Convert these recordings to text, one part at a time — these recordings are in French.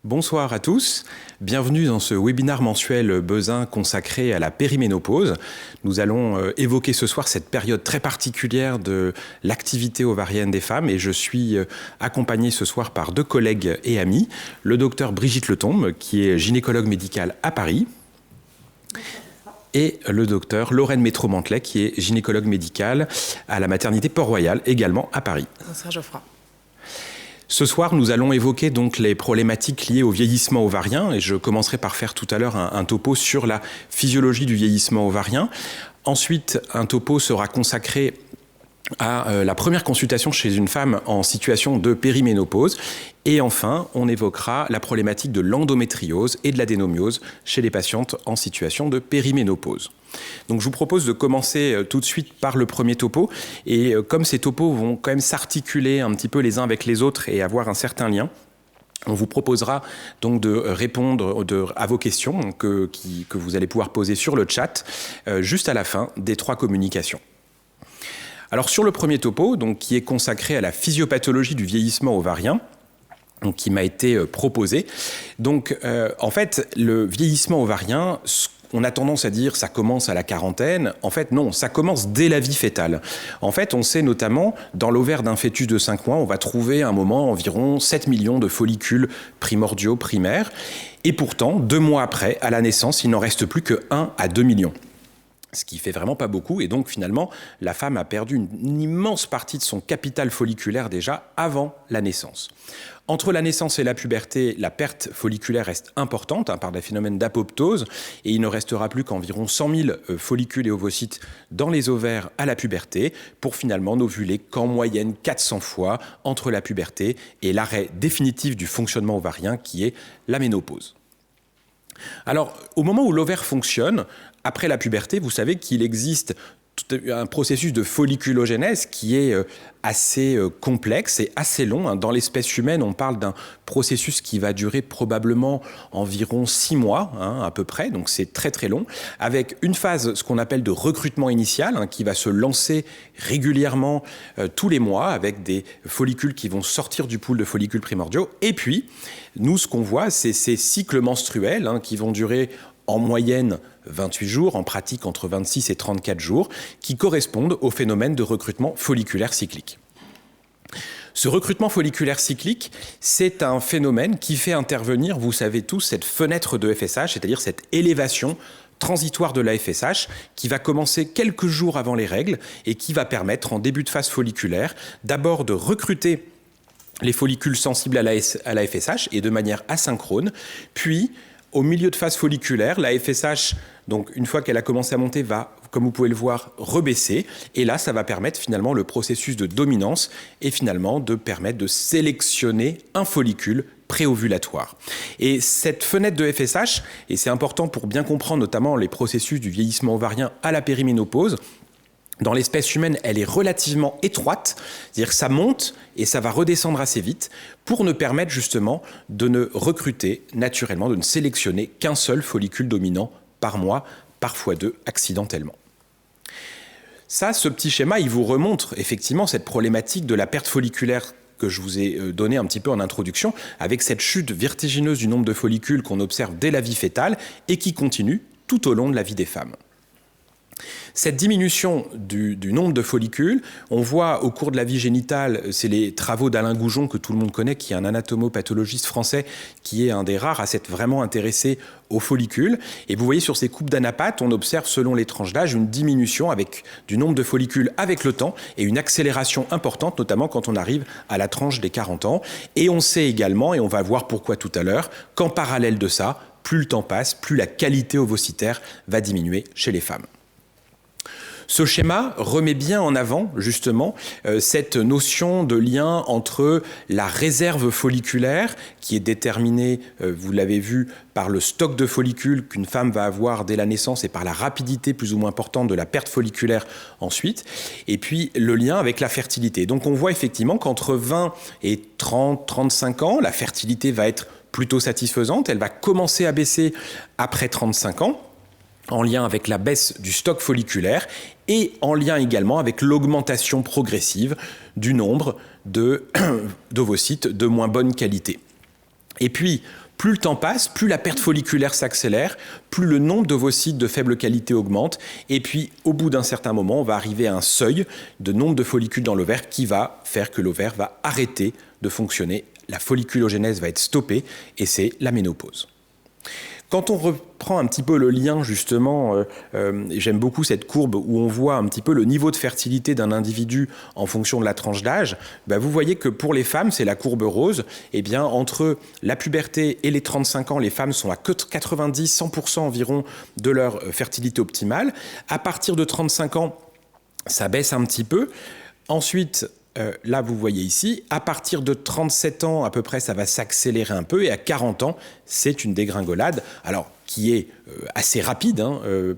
Bonsoir à tous, bienvenue dans ce webinaire mensuel Bezin consacré à la périménopause. Nous allons évoquer ce soir cette période très particulière de l'activité ovarienne des femmes et je suis accompagné ce soir par deux collègues et amis, le docteur Brigitte Letombe qui est gynécologue médicale à Paris et le docteur Lorraine Métro-Mantelet qui est gynécologue médicale à la maternité Port-Royal également à Paris. Bonsoir Geoffroy. Ce soir, nous allons évoquer donc les problématiques liées au vieillissement ovarien et je commencerai par faire tout à l'heure un topo sur la physiologie du vieillissement ovarien. Ensuite, un topo sera consacré à la première consultation chez une femme en situation de périménopause. Et enfin, on évoquera la problématique de l'endométriose et de l'adénomiose chez les patientes en situation de périménopause. Donc je vous propose de commencer tout de suite par le premier topo. Et comme ces topos vont quand même s'articuler un petit peu les uns avec les autres et avoir un certain lien, on vous proposera donc de répondre à vos questions que vous allez pouvoir poser sur le chat juste à la fin des trois communications. Alors sur le premier topo, donc, qui est consacré à la physiopathologie du vieillissement ovarien, donc, qui m'a été proposé. Donc en fait, le vieillissement ovarien, on a tendance à dire ça commence à la quarantaine. En fait, non, ça commence dès la vie fœtale. En fait, on sait notamment, dans l'ovaire d'un fœtus de 5 mois, on va trouver à un moment environ 7 millions de follicules primordiaux primaires. Et pourtant, 2 mois après, à la naissance, il n'en reste plus que 1 à 2 millions. Ce qui fait vraiment pas beaucoup. Et donc, finalement, la femme a perdu une immense partie de son capital folliculaire déjà avant la naissance. Entre la naissance et la puberté, la perte folliculaire reste importante par des phénomènes d'apoptose et il ne restera plus qu'environ 100 000 follicules et ovocytes dans les ovaires à la puberté pour finalement n'ovuler qu'en moyenne 400 fois entre la puberté et l'arrêt définitif du fonctionnement ovarien qui est la ménopause. Alors, au moment où l'ovaire fonctionne, après la puberté, vous savez qu'il existe un processus de folliculogénèse qui est assez complexe et assez long. Dans l'espèce humaine, on parle d'un processus qui va durer probablement environ 6 mois, à peu près, donc c'est très très long, avec une phase, ce qu'on appelle de recrutement initial, qui va se lancer régulièrement tous les mois, avec des follicules qui vont sortir du pool de follicules primordiaux. Et puis, nous, ce qu'on voit, c'est ces cycles menstruels qui vont durer en moyenne 28 jours, en pratique entre 26 et 34 jours, qui correspondent au phénomène de recrutement folliculaire cyclique. Ce recrutement folliculaire cyclique, c'est un phénomène qui fait intervenir, vous savez tous, cette fenêtre de FSH, c'est-à-dire cette élévation transitoire de la FSH qui va commencer quelques jours avant les règles et qui va permettre en début de phase folliculaire d'abord de recruter les follicules sensibles à la FSH et de manière asynchrone, puis au milieu de phase folliculaire, la FSH, donc une fois qu'elle a commencé à monter, va, comme vous pouvez le voir, rebaisser. Et là, ça va permettre finalement le processus de dominance et finalement de permettre de sélectionner un follicule préovulatoire. Et cette fenêtre de FSH, et c'est important pour bien comprendre notamment les processus du vieillissement ovarien à la périménopause, dans l'espèce humaine, elle est relativement étroite, c'est-à-dire que ça monte et ça va redescendre assez vite pour ne permettre justement de ne recruter naturellement, de ne sélectionner qu'un seul follicule dominant par mois, parfois 2 accidentellement. Ça, ce petit schéma, il vous remontre effectivement cette problématique de la perte folliculaire que je vous ai donné un petit peu en introduction, avec cette chute vertigineuse du nombre de follicules qu'on observe dès la vie fœtale et qui continue tout au long de la vie des femmes. Cette diminution du nombre de follicules, on voit au cours de la vie génitale, c'est les travaux d'Alain Goujon que tout le monde connaît, qui est un anatomopathologiste français, qui est un des rares à s'être vraiment intéressé aux follicules. Et vous voyez sur ces coupes d'anapates, on observe selon les tranches d'âge une diminution du nombre de follicules avec le temps et une accélération importante, notamment quand on arrive à la tranche des 40 ans. Et on sait également, et on va voir pourquoi tout à l'heure, qu'en parallèle de ça, plus le temps passe, plus la qualité ovocytaire va diminuer chez les femmes. Ce schéma remet bien en avant, justement, cette notion de lien entre la réserve folliculaire, qui est déterminée, vous l'avez vu, par le stock de follicules qu'une femme va avoir dès la naissance et par la rapidité plus ou moins importante de la perte folliculaire ensuite, et puis le lien avec la fertilité. Donc on voit effectivement qu'entre 20 et 30, 35 ans, la fertilité va être plutôt satisfaisante, elle va commencer à baisser après 35 ans, en lien avec la baisse du stock folliculaire et en lien également avec l'augmentation progressive du nombre d'ovocytes de moins bonne qualité. Et puis, plus le temps passe, plus la perte folliculaire s'accélère, plus le nombre d'ovocytes de faible qualité augmente. Et puis, au bout d'un certain moment, on va arriver à un seuil de nombre de follicules dans l'ovaire qui va faire que l'ovaire va arrêter de fonctionner. La folliculogénèse va être stoppée et c'est la ménopause. Quand on reprend un petit peu le lien, justement, j'aime beaucoup cette courbe où on voit un petit peu le niveau de fertilité d'un individu en fonction de la tranche d'âge. Vous voyez que pour les femmes, c'est la courbe rose. Eh bien, entre la puberté et les 35 ans, les femmes sont à 90-100% environ de leur fertilité optimale. À partir de 35 ans, ça baisse un petit peu. Ensuite, là, vous voyez ici, à partir de 37 ans, à peu près, ça va s'accélérer un peu. Et à 40 ans, c'est une dégringolade, alors qui est assez rapide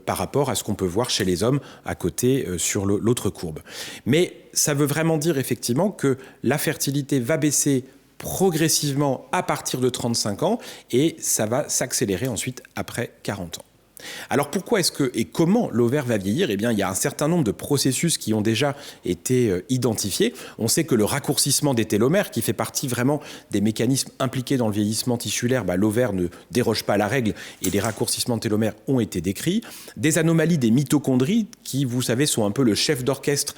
par rapport à ce qu'on peut voir chez les hommes à côté sur l'autre courbe. Mais ça veut vraiment dire effectivement que la fertilité va baisser progressivement à partir de 35 ans et ça va s'accélérer ensuite après 40 ans. Alors pourquoi est-ce que et comment l'ovaire va vieillir ? Eh bien, il y a un certain nombre de processus qui ont déjà été identifiés. On sait que le raccourcissement des télomères, qui fait partie vraiment des mécanismes impliqués dans le vieillissement tissulaire, l'ovaire ne déroge pas à la règle et les raccourcissements de télomères ont été décrits. Des anomalies des mitochondries qui, vous savez, sont un peu le chef d'orchestre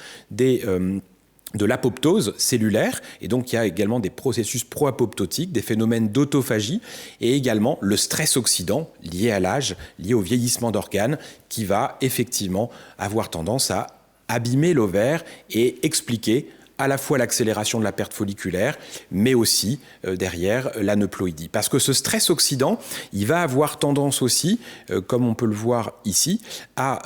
de l'apoptose cellulaire, et donc il y a également des processus pro-apoptotiques, des phénomènes d'autophagie, et également le stress oxydant lié à l'âge, lié au vieillissement d'organes, qui va effectivement avoir tendance à abîmer l'ovaire et expliquer à la fois l'accélération de la perte folliculaire, mais aussi derrière l'aneuploïdie. Parce que ce stress oxydant, il va avoir tendance aussi, comme on peut le voir ici, à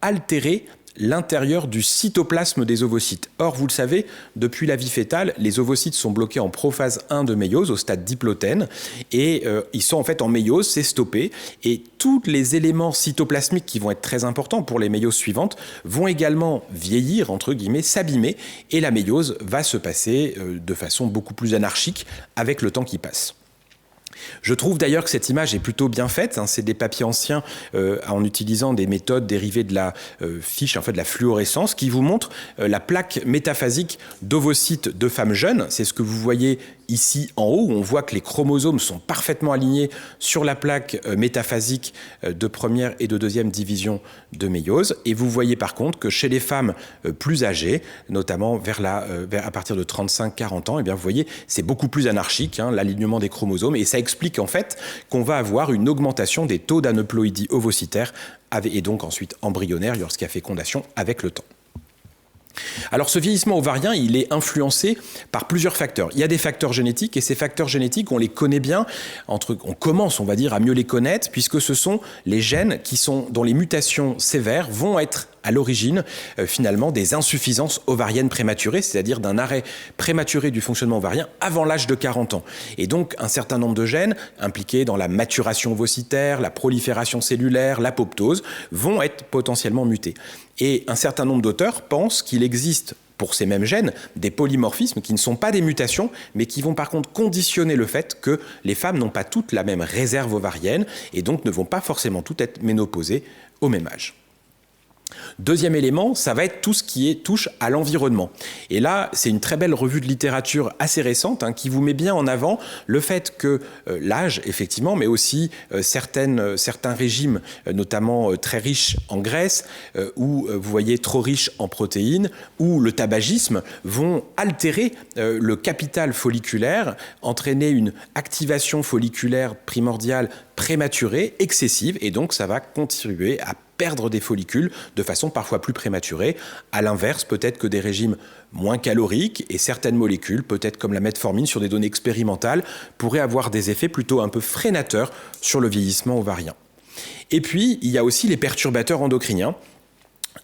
altérer l'intérieur du cytoplasme des ovocytes. Or, vous le savez, depuis la vie fœtale, les ovocytes sont bloqués en prophase 1 de méiose, au stade diplotène, et ils sont en fait en méiose, c'est stoppé, et tous les éléments cytoplasmiques qui vont être très importants pour les méioses suivantes vont également vieillir, entre guillemets, s'abîmer, et la méiose va se passer de façon beaucoup plus anarchique avec le temps qui passe. Je trouve d'ailleurs que cette image est plutôt bien faite. C'est des papiers anciens en utilisant des méthodes dérivées de la fiche, en fait, de la fluorescence, qui vous montrent la plaque métaphasique d'ovocytes de femmes jeunes. C'est ce que vous voyez ici en haut, où on voit que les chromosomes sont parfaitement alignés sur la plaque métaphasique de première et de deuxième division de méiose. Et vous voyez par contre que chez les femmes plus âgées, notamment à partir de 35-40 ans, eh bien, vous voyez, c'est beaucoup plus anarchique, l'alignement des chromosomes. Et ça explique en fait qu'on va avoir une augmentation des taux d'aneuploïdie ovocytaire et donc ensuite embryonnaire lorsqu'il y a fécondation avec le temps. Alors ce vieillissement ovarien, il est influencé par plusieurs facteurs. Il y a des facteurs génétiques et ces facteurs génétiques, on les connaît bien, on commence, on va dire, à mieux les connaître puisque ce sont les gènes dont les mutations sévères vont être à l'origine finalement des insuffisances ovariennes prématurées, c'est-à-dire d'un arrêt prématuré du fonctionnement ovarien avant l'âge de 40 ans. Et donc un certain nombre de gènes impliqués dans la maturation ovocytaire, la prolifération cellulaire, l'apoptose vont être potentiellement mutés. Et un certain nombre d'auteurs pensent qu'il existe pour ces mêmes gènes des polymorphismes qui ne sont pas des mutations, mais qui vont par contre conditionner le fait que les femmes n'ont pas toutes la même réserve ovarienne et donc ne vont pas forcément toutes être ménopausées au même âge. Deuxième élément, ça va être tout ce qui touche à l'environnement. Et là, c'est une très belle revue de littérature assez récente qui vous met bien en avant le fait que l'âge, effectivement, mais aussi certains régimes, notamment très riches en graisse, ou vous voyez trop riches en protéines, ou le tabagisme, vont altérer le capital folliculaire, entraîner une activation folliculaire primordiale prématurée, excessive, et donc ça va contribuer à perdre des follicules de façon parfois plus prématurée. À l'inverse, peut-être que des régimes moins caloriques et certaines molécules, peut-être comme la metformine sur des données expérimentales, pourraient avoir des effets plutôt un peu freinateurs sur le vieillissement ovarien. Et puis, il y a aussi les perturbateurs endocriniens.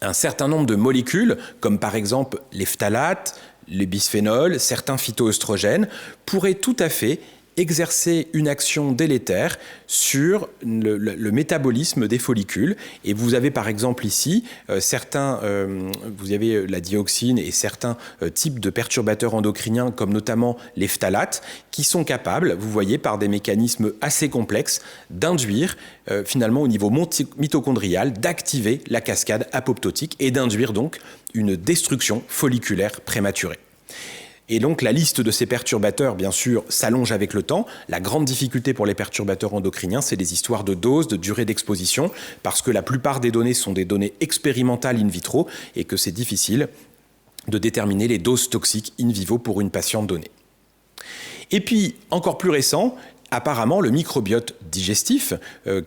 Un certain nombre de molécules, comme par exemple les phtalates, les bisphénols, certains phytoœstrogènes, pourraient tout à fait exercer une action délétère sur le métabolisme des follicules. Et vous avez par exemple ici vous avez la dioxine et certains types de perturbateurs endocriniens comme notamment les phtalates qui sont capables, vous voyez, par des mécanismes assez complexes d'induire finalement au niveau mitochondrial, d'activer la cascade apoptotique et d'induire donc une destruction folliculaire prématurée. Et donc la liste de ces perturbateurs, bien sûr, s'allonge avec le temps. La grande difficulté pour les perturbateurs endocriniens, c'est les histoires de doses, de durée d'exposition, parce que la plupart des données sont des données expérimentales in vitro et que c'est difficile de déterminer les doses toxiques in vivo pour une patiente donnée. Et puis, encore plus récent, apparemment, le microbiote digestif,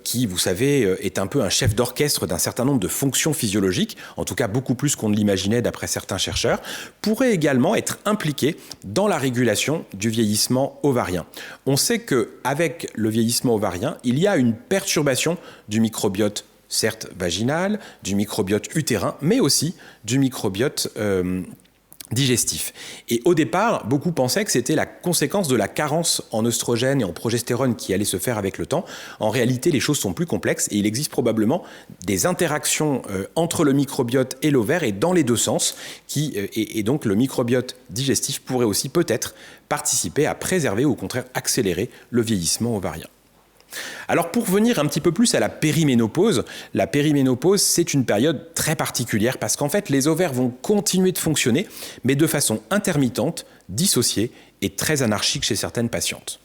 qui, vous savez, est un peu un chef d'orchestre d'un certain nombre de fonctions physiologiques, en tout cas beaucoup plus qu'on ne l'imaginait d'après certains chercheurs, pourrait également être impliqué dans la régulation du vieillissement ovarien. On sait qu'avec le vieillissement ovarien, il y a une perturbation du microbiote, certes vaginal, du microbiote utérin, mais aussi du microbiote digestif. Et au départ, beaucoup pensaient que c'était la conséquence de la carence en œstrogène et en progestérone qui allait se faire avec le temps. En réalité, les choses sont plus complexes et il existe probablement des interactions entre le microbiote et l'ovaire et dans les deux sens, et donc le microbiote digestif pourrait aussi peut-être participer à préserver ou au contraire accélérer le vieillissement ovarien. Alors pour venir un petit peu plus à la périménopause c'est une période très particulière parce qu'en fait les ovaires vont continuer de fonctionner mais de façon intermittente, dissociée et très anarchique chez certaines patientes.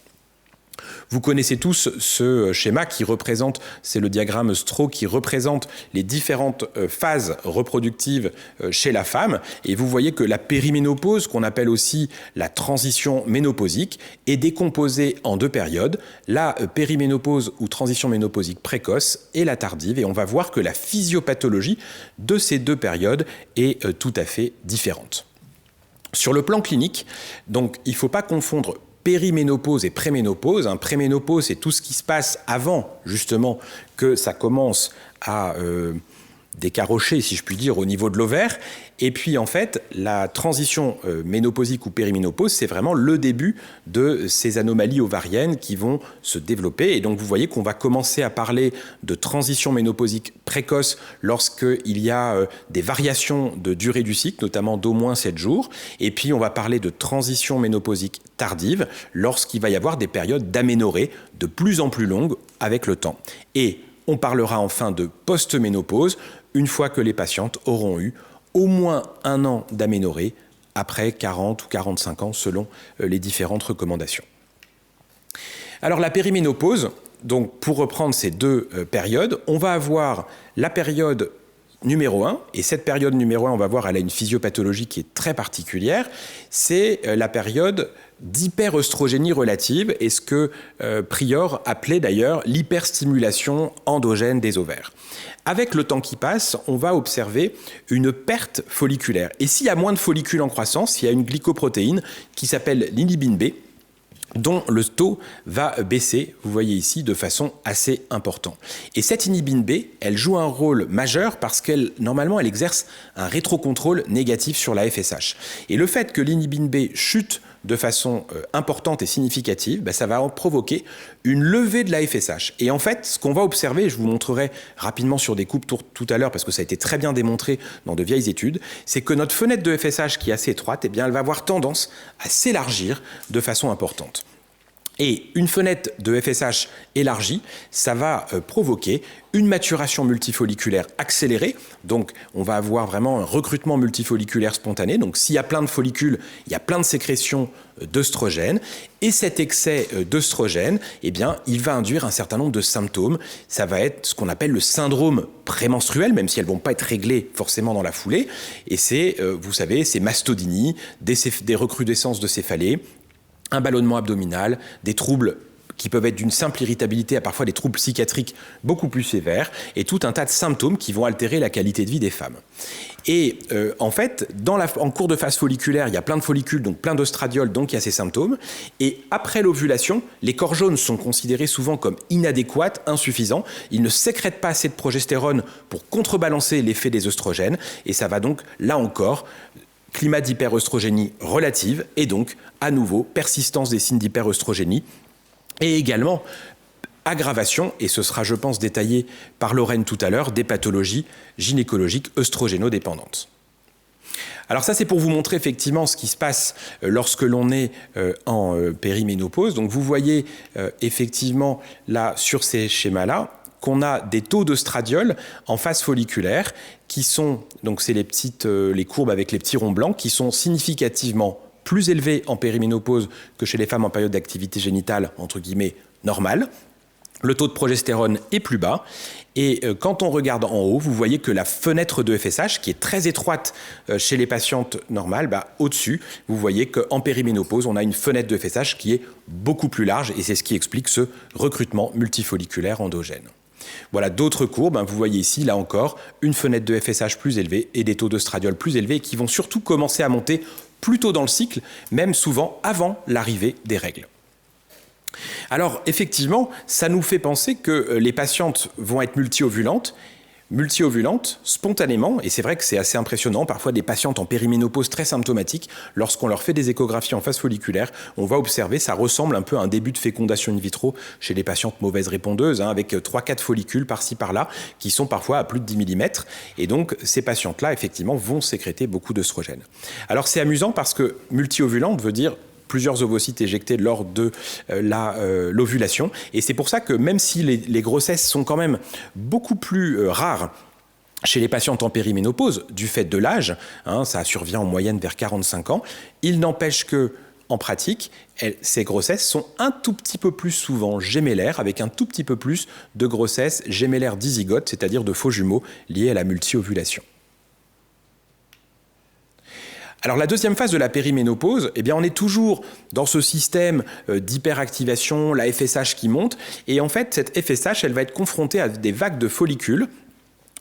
Vous connaissez tous ce schéma qui représente, c'est le diagramme Stroh qui représente les différentes phases reproductives chez la femme. Et vous voyez que la périménopause, qu'on appelle aussi la transition ménopausique, est décomposée en deux périodes, la périménopause ou transition ménopausique précoce et la tardive. Et on va voir que la physiopathologie de ces deux périodes est tout à fait différente. Sur le plan clinique, donc il ne faut pas confondre périménopause et préménopause. Préménopause, c'est tout ce qui se passe avant, justement, que ça commence à décarrocher, si je puis dire, au niveau de l'ovaire. Et puis, en fait, la transition ménopausique ou périménopause, c'est vraiment le début de ces anomalies ovariennes qui vont se développer. Et donc, vous voyez qu'on va commencer à parler de transition ménopausique précoce lorsqu'il y a des variations de durée du cycle, notamment d'au moins 7 jours. Et puis, on va parler de transition ménopausique tardive lorsqu'il va y avoir des périodes d'aménorrhée de plus en plus longues avec le temps. Et on parlera enfin de post-ménopause, une fois que les patientes auront eu au moins 1 an d'aménorrhée après 40 ou 45 ans selon les différentes recommandations. Alors la périménopause, donc pour reprendre ces deux périodes, on va avoir la période numéro 1, et cette période numéro 1, on va voir, elle a une physiopathologie qui est très particulière, c'est la période d'hyperœstrogénie relative, et ce que Prior appelait d'ailleurs l'hyperstimulation endogène des ovaires. Avec le temps qui passe, on va observer une perte folliculaire. Et s'il y a moins de follicules en croissance, il y a une glycoprotéine qui s'appelle l'inhibine B, dont le taux va baisser, vous voyez ici, de façon assez importante. Et cette inhibine B, elle joue un rôle majeur parce qu'elle, normalement, elle exerce un rétrocontrôle négatif sur la FSH. Et le fait que l'inhibine B chute de façon importante et significative, ça va provoquer une levée de la FSH. Et en fait, ce qu'on va observer, je vous montrerai rapidement sur des coupes tout à l'heure, parce que ça a été très bien démontré dans de vieilles études, c'est que notre fenêtre de FSH qui est assez étroite, elle va avoir tendance à s'élargir de façon importante. Et une fenêtre de FSH élargie, ça va provoquer une maturation multifolliculaire accélérée. Donc, on va avoir vraiment un recrutement multifolliculaire spontané. Donc, s'il y a plein de follicules, il y a plein de sécrétions d'œstrogène. Et cet excès d'œstrogène, il va induire un certain nombre de symptômes. Ça va être ce qu'on appelle le syndrome prémenstruel, même si elles ne vont pas être réglées forcément dans la foulée. Et c'est, vous savez, ces mastodinies, des recrudescences de céphalées, un ballonnement abdominal, des troubles qui peuvent être d'une simple irritabilité à parfois des troubles psychiatriques beaucoup plus sévères, et tout un tas de symptômes qui vont altérer la qualité de vie des femmes. Et en fait, en cours de phase folliculaire, il y a plein de follicules, donc plein d'œstradioles, donc il y a ces symptômes. Et après l'ovulation, les corps jaunes sont considérés souvent comme inadéquats, insuffisants. Ils ne sécrètent pas assez de progestérone pour contrebalancer l'effet des œstrogènes. Et ça va donc, là encore, climat d'hyperœstrogénie relative et donc, à nouveau, persistance des signes d'hyperœstrogénie et également aggravation, et ce sera, je pense, détaillé par Lorraine tout à l'heure, des pathologies gynécologiques œstrogénodépendantes. Alors ça, c'est pour vous montrer effectivement ce qui se passe lorsque l'on est en périménopause. Donc vous voyez effectivement là, sur ces schémas-là, qu'on a des taux d'œstradiol en phase folliculaire qui sont, donc c'est les courbes avec les petits ronds blancs, qui sont significativement plus élevé en périménopause que chez les femmes en période d'activité génitale, entre guillemets, normale. Le taux de progestérone est plus bas. Et quand on regarde en haut, vous voyez que la fenêtre de FSH, qui est très étroite chez les patientes normales, au-dessus, vous voyez qu'en périménopause, on a une fenêtre de FSH qui est beaucoup plus large. Et c'est ce qui explique ce recrutement multifolliculaire endogène. Voilà d'autres courbes. Vous voyez ici, là encore, une fenêtre de FSH plus élevée et des taux d'œstradiol plus élevés qui vont surtout commencer à monter plus tôt dans le cycle, même souvent avant l'arrivée des règles. Alors effectivement, ça nous fait penser que les patientes vont être multi-ovulantes spontanément, et c'est vrai que c'est assez impressionnant, parfois des patientes en périménopause très symptomatiques, lorsqu'on leur fait des échographies en phase folliculaire, on va observer, ça ressemble un peu à un début de fécondation in vitro chez les patientes mauvaises répondeuses, avec 3-4 follicules par-ci par-là, qui sont parfois à plus de 10 mm, et donc ces patientes-là, effectivement, vont sécréter beaucoup d'œstrogènes. Alors c'est amusant parce que multi-ovulante veut dire plusieurs ovocytes éjectés lors de l'ovulation. Et c'est pour ça que même si les grossesses sont quand même beaucoup plus rares chez les patientes en périménopause, du fait de l'âge, ça survient en moyenne vers 45 ans, il n'empêche que, en pratique, ces grossesses sont un tout petit peu plus souvent gémellaires, avec un tout petit peu plus de grossesses gémellaires dizygotes, c'est-à-dire de faux jumeaux liés à la multi-ovulation. Alors la deuxième phase de la périménopause, on est toujours dans ce système d'hyperactivation, la FSH qui monte, et en fait cette FSH, elle va être confrontée à des vagues de follicules,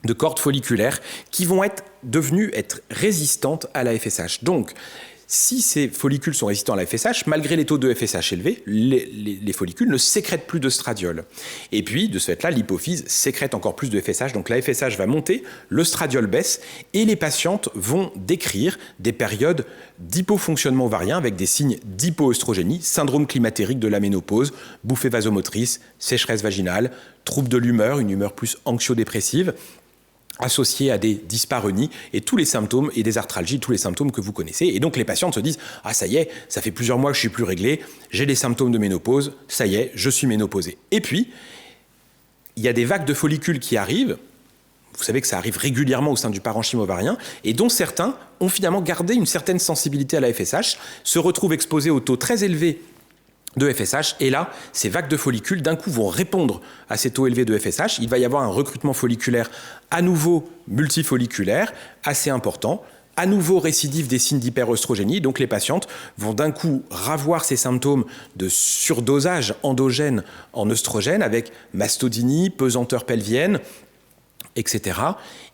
de cordes folliculaires, qui vont être devenues résistantes à la FSH. Donc, si ces follicules sont résistants à la FSH, malgré les taux de FSH élevés, les follicules ne sécrètent plus d'œstradiol. Et puis, de ce fait-là, l'hypophyse sécrète encore plus de FSH. Donc la FSH va monter, l'œstradiol baisse, et les patientes vont décrire des périodes d'hypofonctionnement ovarien avec des signes d'hypoœstrogénie, syndrome climatérique de la ménopause, bouffée vasomotrice, sécheresse vaginale, troubles de l'humeur, une humeur plus anxio-dépressive, associés à des dyspareunies et tous les symptômes et des arthralgies, tous les symptômes que vous connaissez. Et donc les patientes se disent « Ah ça y est, ça fait plusieurs mois que je suis plus réglée, j'ai des symptômes de ménopause, ça y est, je suis ménopausée. » Et puis, il y a des vagues de follicules qui arrivent, vous savez que ça arrive régulièrement au sein du parenchyme ovarien, et dont certains ont finalement gardé une certaine sensibilité à la FSH, se retrouvent exposés au taux très élevé de FSH, et là, ces vagues de follicules, d'un coup, vont répondre à ces taux élevés de FSH. Il va y avoir un recrutement folliculaire à nouveau multifolliculaire, assez important, à nouveau récidive des signes d'hyperœstrogénie. Donc les patientes vont d'un coup ravoir ces symptômes de surdosage endogène en œstrogène, avec mastodynie, pesanteur pelvienne, etc.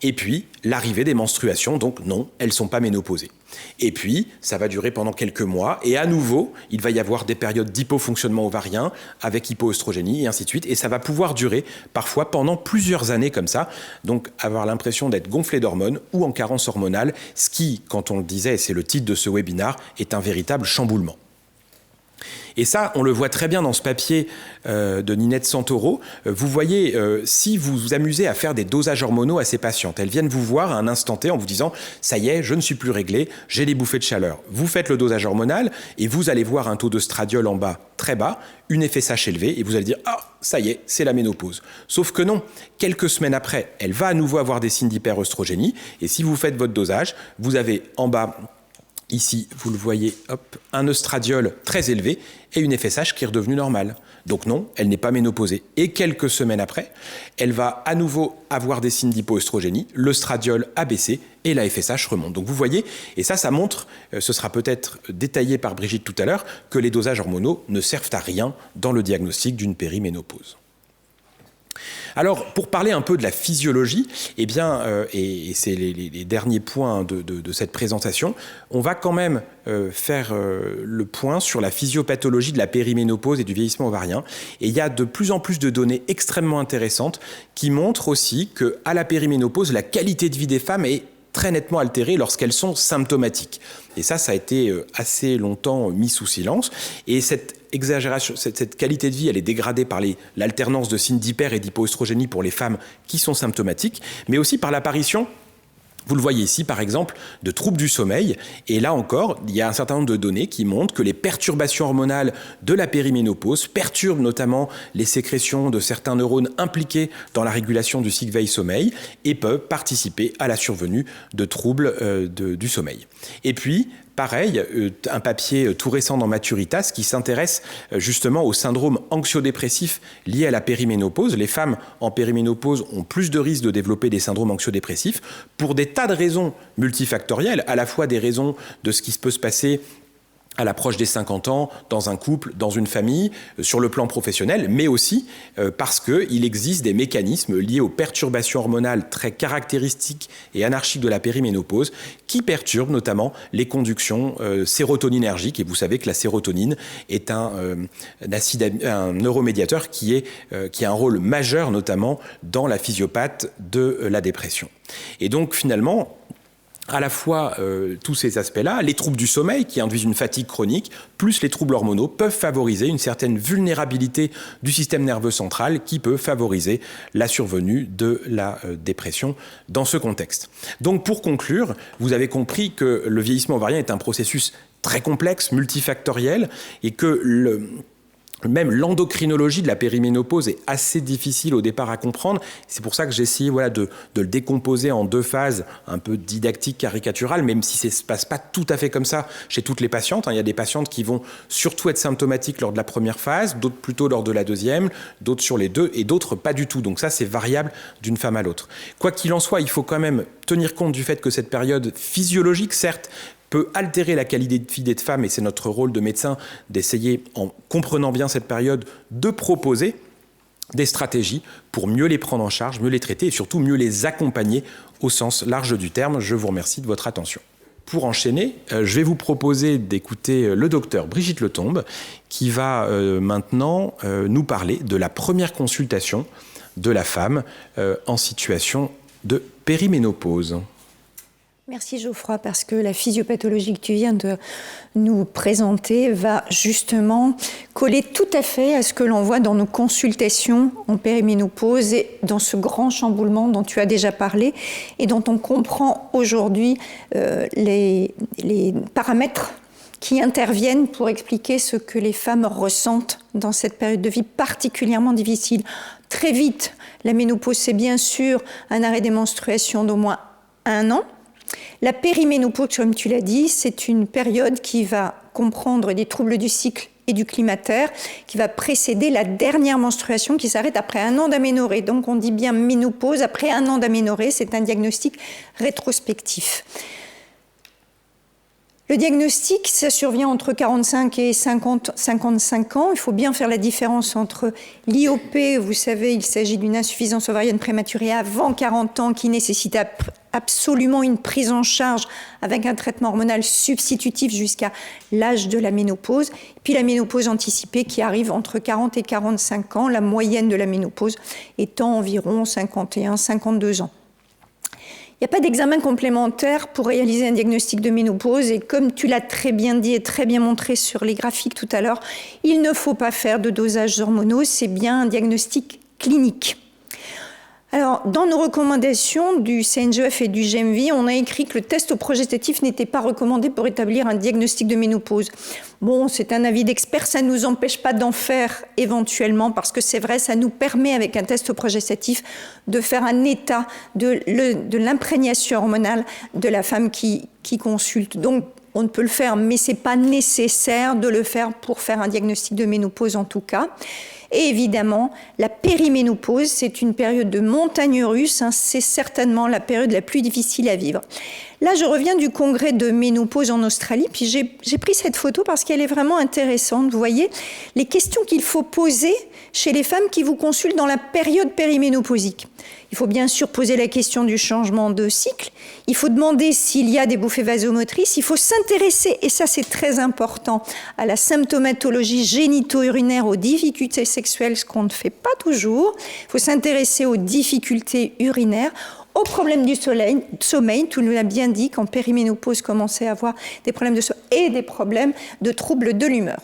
Et puis, l'arrivée des menstruations, donc non, elles ne sont pas ménopausées. Et puis, ça va durer pendant quelques mois, et à nouveau, il va y avoir des périodes d'hypofonctionnement ovarien, avec hypoœstrogénie, et ainsi de suite, et ça va pouvoir durer parfois pendant plusieurs années comme ça, donc avoir l'impression d'être gonflé d'hormones ou en carence hormonale, ce qui, quand on le disait, et c'est le titre de ce webinaire, est un véritable chamboulement. Et ça, on le voit très bien dans ce papier de Ninette Santoro. Vous voyez, si vous vous amusez à faire des dosages hormonaux à ces patientes, elles viennent vous voir à un instant T en vous disant « ça y est, je ne suis plus réglée, j'ai des bouffées de chaleur ». Vous faites le dosage hormonal et vous allez voir un taux d'œstradiol en bas très bas, une FSH élevée, et vous allez dire « ah, ça y est, c'est la ménopause ». Sauf que non, quelques semaines après, elle va à nouveau avoir des signes d'hyperœstrogénie, et si vous faites votre dosage, vous avez en bas... Ici, vous le voyez, hop, un œstradiol très élevé et une FSH qui est redevenue normale. Donc non, elle n'est pas ménopausée. Et quelques semaines après, elle va à nouveau avoir des signes d'hypoœstrogénie, l'œstradiol a baissé et la FSH remonte. Donc vous voyez, et ça montre, ce sera peut-être détaillé par Brigitte tout à l'heure, que les dosages hormonaux ne servent à rien dans le diagnostic d'une périménopause. Alors, pour parler un peu de la physiologie, et c'est les derniers points de cette présentation, on va quand même faire le point sur la physiopathologie de la périménopause et du vieillissement ovarien. Et il y a de plus en plus de données extrêmement intéressantes qui montrent aussi qu'à la périménopause, la qualité de vie des femmes est très nettement altérée lorsqu'elles sont symptomatiques. Et ça a été assez longtemps mis sous silence. Et cette exagération, cette qualité de vie, elle est dégradée par l'alternance de signes d'hyper et d'hypoœstrogénie pour les femmes qui sont symptomatiques, mais aussi par l'apparition, vous le voyez ici par exemple, de troubles du sommeil. Et là encore, il y a un certain nombre de données qui montrent que les perturbations hormonales de la périménopause perturbent notamment les sécrétions de certains neurones impliqués dans la régulation du cycle veille-sommeil et peuvent participer à la survenue de troubles du sommeil. Et puis, pareil, un papier tout récent dans Maturitas qui s'intéresse justement au syndrome anxio-dépressif lié à la périménopause. Les femmes en périménopause ont plus de risques de développer des syndromes anxio-dépressifs pour des tas de raisons multifactorielles, à la fois des raisons de ce qui peut se passer à l'approche des 50 ans, dans un couple, dans une famille, sur le plan professionnel, mais aussi parce qu'il existe des mécanismes liés aux perturbations hormonales très caractéristiques et anarchiques de la périménopause qui perturbent notamment les conductions sérotoninergiques. Et vous savez que la sérotonine est un neuromédiateur qui a un rôle majeur notamment dans la physiopathie de la dépression. Et donc finalement, à la fois tous ces aspects-là, les troubles du sommeil qui induisent une fatigue chronique, plus les troubles hormonaux peuvent favoriser une certaine vulnérabilité du système nerveux central qui peut favoriser la survenue de la dépression dans ce contexte. Donc pour conclure, vous avez compris que le vieillissement ovarien est un processus très complexe, multifactoriel, et que même l'endocrinologie de la périménopause est assez difficile au départ à comprendre. C'est pour ça que j'ai essayé de le décomposer en 2 phases un peu didactiques, caricaturales, même si ça ne se passe pas tout à fait comme ça chez toutes les patientes. Il y a des patientes qui vont surtout être symptomatiques lors de la première phase, d'autres plutôt lors de la deuxième, d'autres sur les 2 et d'autres pas du tout. Donc ça, c'est variable d'une femme à l'autre. Quoi qu'il en soit, il faut quand même tenir compte du fait que cette période physiologique, certes, peut altérer la qualité de vie des femmes, et c'est notre rôle de médecin d'essayer, en comprenant bien cette période, de proposer des stratégies pour mieux les prendre en charge, mieux les traiter et surtout mieux les accompagner au sens large du terme. Je vous remercie de votre attention. Pour enchaîner, je vais vous proposer d'écouter le docteur Brigitte Letombe qui va maintenant nous parler de la première consultation de la femme en situation de périménopause. Merci Geoffroy, parce que la physiopathologie que tu viens de nous présenter va justement coller tout à fait à ce que l'on voit dans nos consultations en périménopause et dans ce grand chamboulement dont tu as déjà parlé et dont on comprend aujourd'hui les paramètres qui interviennent pour expliquer ce que les femmes ressentent dans cette période de vie particulièrement difficile. Très vite, la ménopause, c'est bien sûr un arrêt des menstruations d'au moins 1 an. La périménopause, comme tu l'as dit, c'est une période qui va comprendre des troubles du cycle et du climatéraire, qui va précéder la dernière menstruation qui s'arrête après 1 an d'aménorrhée. Donc on dit bien ménopause après 1 an d'aménorrhée, c'est un diagnostic rétrospectif. Le diagnostic, ça survient entre 45 et 55 ans. Il faut bien faire la différence entre l'IOP, vous savez, il s'agit d'une insuffisance ovarienne prématurée avant 40 ans qui nécessite absolument une prise en charge avec un traitement hormonal substitutif jusqu'à l'âge de la ménopause. Puis la ménopause anticipée qui arrive entre 40 et 45 ans, la moyenne de la ménopause étant environ 51-52 ans. Il n'y a pas d'examen complémentaire pour réaliser un diagnostic de ménopause et comme tu l'as très bien dit et très bien montré sur les graphiques tout à l'heure, il ne faut pas faire de dosages hormonaux, c'est bien un diagnostic clinique. Alors, dans nos recommandations du CNGF et du GMV, on a écrit que le test progestatif n'était pas recommandé pour établir un diagnostic de ménopause. Bon, c'est un avis d'expert, ça ne nous empêche pas d'en faire éventuellement, parce que c'est vrai, ça nous permet avec un test progestatif de faire un état de l'imprégnation hormonale de la femme qui consulte. Donc, on peut le faire, mais ce n'est pas nécessaire de le faire pour faire un diagnostic de ménopause en tout cas. Et évidemment, la périménopause, c'est une période de montagne russe, c'est certainement la période la plus difficile à vivre. Là, je reviens du congrès de ménopause en Australie, puis j'ai pris cette photo parce qu'elle est vraiment intéressante. Vous voyez, les questions qu'il faut poser chez les femmes qui vous consultent dans la période périménopausique. Il faut bien sûr poser la question du changement de cycle, il faut demander s'il y a des bouffées vasomotrices, il faut s'intéresser, et ça c'est très important, à la symptomatologie génito-urinaire, aux difficultés sexuelles, ce qu'on ne fait pas toujours. Il faut s'intéresser aux difficultés urinaires, aux problèmes du sommeil, tu nous l'as bien dit, qu'en périménopause commençait à avoir des problèmes de sommeil et des problèmes de troubles de l'humeur.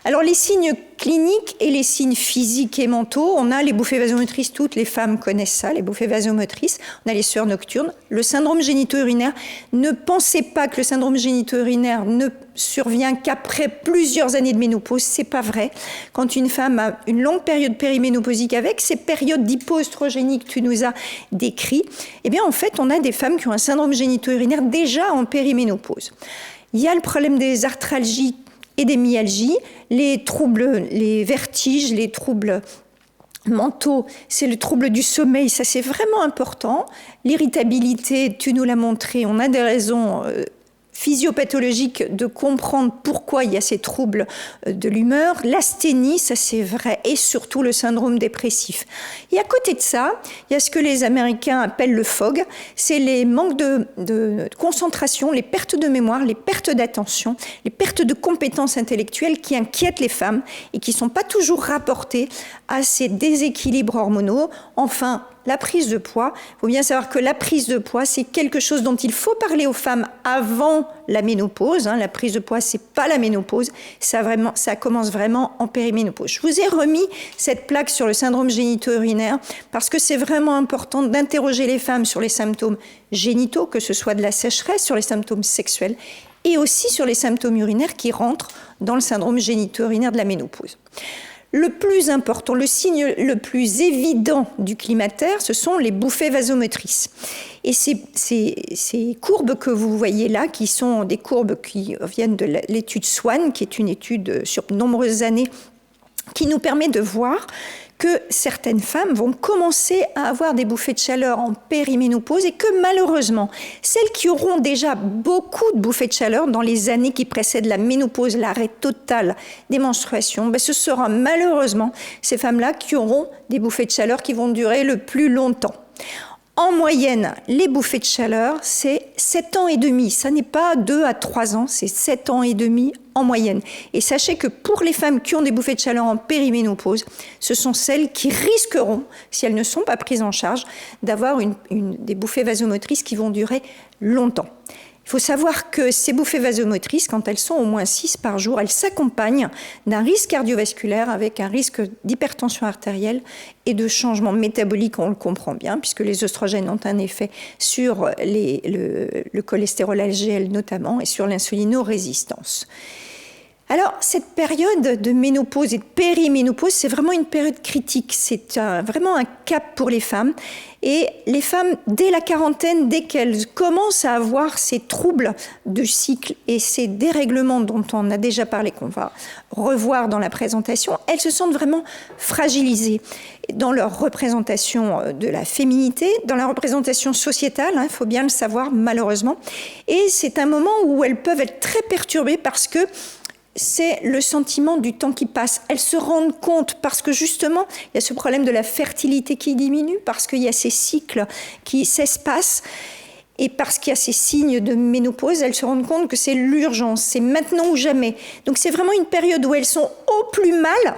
Alors les signes cliniques et les signes physiques et mentaux, on a les bouffées vasomotrices, toutes les femmes connaissent ça, les bouffées vasomotrices, on a les sueurs nocturnes, le syndrome génito-urinaire. Ne pensez pas que le syndrome génito-urinaire ne survient qu'après plusieurs années de ménopause, c'est pas vrai. Quand une femme a une longue période périménopausique avec ces périodes d'hypoestrogénie que tu nous as décrites, eh bien en fait on a des femmes qui ont un syndrome génito-urinaire déjà en périménopause. Il y a le problème des arthralgies et des myalgies, les troubles, les vertiges, les troubles mentaux, c'est le trouble du sommeil, ça c'est vraiment important. L'irritabilité, tu nous l'as montré, on a des raisons physiopathologique de comprendre pourquoi il y a ces troubles de l'humeur, l'asthénie, ça c'est vrai, et surtout le syndrome dépressif. Et à côté de ça, il y a ce que les Américains appellent le FOG, c'est les manques de concentration, les pertes de mémoire, les pertes d'attention, les pertes de compétences intellectuelles qui inquiètent les femmes et qui ne sont pas toujours rapportées à ces déséquilibres hormonaux. Enfin, la prise de poids, il faut bien savoir que la prise de poids, c'est quelque chose dont il faut parler aux femmes avant la ménopause. La prise de poids, c'est pas la ménopause, ça commence vraiment en périménopause. Je vous ai remis cette plaque sur le syndrome génito-urinaire parce que c'est vraiment important d'interroger les femmes sur les symptômes génitaux, que ce soit de la sécheresse, sur les symptômes sexuels et aussi sur les symptômes urinaires qui rentrent dans le syndrome génito-urinaire de la ménopause. Le plus important, le signe le plus évident du climatério, ce sont les bouffées vasomotrices. Et ces courbes que vous voyez là, qui sont des courbes qui viennent de l'étude Swan, qui est une étude sur de nombreuses années, qui nous permet de voir que certaines femmes vont commencer à avoir des bouffées de chaleur en périménopause et que malheureusement, celles qui auront déjà beaucoup de bouffées de chaleur dans les années qui précèdent la ménopause, l'arrêt total des menstruations, ce sera malheureusement ces femmes-là qui auront des bouffées de chaleur qui vont durer le plus longtemps. En moyenne, les bouffées de chaleur, c'est 7 ans et demi. Ça n'est pas 2 à 3 ans, c'est 7 ans et demi en moyenne. Et sachez que pour les femmes qui ont des bouffées de chaleur en périménopause, ce sont celles qui risqueront, si elles ne sont pas prises en charge, d'avoir des bouffées vasomotrices qui vont durer longtemps. Il faut savoir que ces bouffées vasomotrices, quand elles sont au moins 6 par jour, elles s'accompagnent d'un risque cardiovasculaire avec un risque d'hypertension artérielle et de changement métabolique, on le comprend bien, puisque les oestrogènes ont un effet sur le cholestérol LDL notamment et sur l'insulinorésistance. Alors, cette période de ménopause et de périménopause, c'est vraiment une période critique. C'est vraiment un cap pour les femmes. Et les femmes, dès la quarantaine, dès qu'elles commencent à avoir ces troubles de cycle et ces dérèglements dont on a déjà parlé, qu'on va revoir dans la présentation, elles se sentent vraiment fragilisées dans leur représentation de la féminité, dans la représentation sociétale, il faut bien le savoir malheureusement. Et c'est un moment où elles peuvent être très perturbées parce que c'est le sentiment du temps qui passe. Elles se rendent compte parce que justement, il y a ce problème de la fertilité qui diminue, parce qu'il y a ces cycles qui s'espacent et parce qu'il y a ces signes de ménopause, elles se rendent compte que c'est l'urgence, c'est maintenant ou jamais. Donc c'est vraiment une période où elles sont au plus mal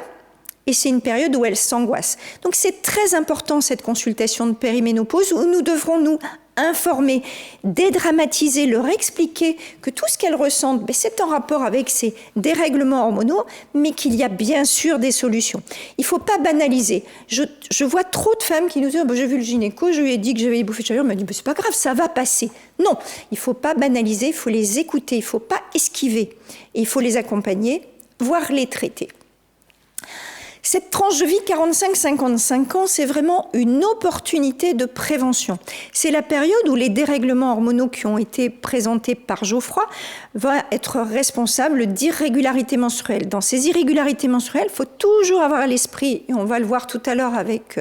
et c'est une période où elles s'angoissent. Donc c'est très important cette consultation de périménopause où nous devrons nous informer, dédramatiser, leur expliquer que tout ce qu'elles ressentent, c'est en rapport avec ces dérèglements hormonaux, mais qu'il y a bien sûr des solutions. Il ne faut pas banaliser. Je vois trop de femmes qui nous disent j'ai vu le gynéco, je lui ai dit que j'avais des bouffées de chaleur, elle m'a dit c'est pas grave, ça va passer. Non, il ne faut pas banaliser, il faut les écouter, il ne faut pas esquiver. Et il faut les accompagner, voire les traiter. Cette tranche de vie 45-55 ans, c'est vraiment une opportunité de prévention. C'est la période où les dérèglements hormonaux qui ont été présentés par Geoffroy vont être responsables d'irrégularités menstruelles. Dans ces irrégularités menstruelles, il faut toujours avoir à l'esprit, et on va le voir tout à l'heure avec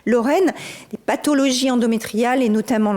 Lorraine, les pathologies endométriales et notamment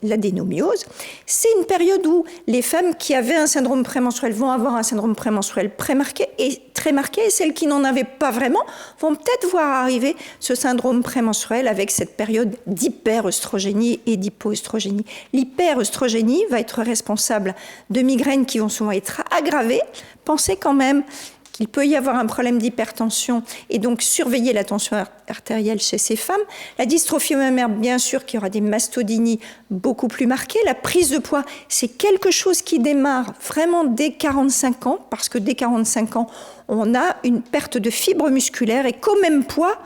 l'adénomiose. C'est une période où les femmes qui avaient un syndrome prémenstruel vont avoir un syndrome prémenstruel prémarqué et très marqué, et celles qui n'en avaient pas vraiment vont peut-être voir arriver ce syndrome prémenstruel avec cette période d'hyperœstrogénie et d'hypoœstrogénie. L'hyperœstrogénie va être responsable de migraines qui vont souvent être aggravées. Pensez quand même qu'il peut y avoir un problème d'hypertension et donc surveiller la tension artérielle chez ces femmes. La dystrophie mammaire, bien sûr, qu'il y aura des mastodinies beaucoup plus marquées. La prise de poids, c'est quelque chose qui démarre vraiment dès 45 ans, parce que dès 45 ans, on a une perte de fibres musculaires et qu'au même poids,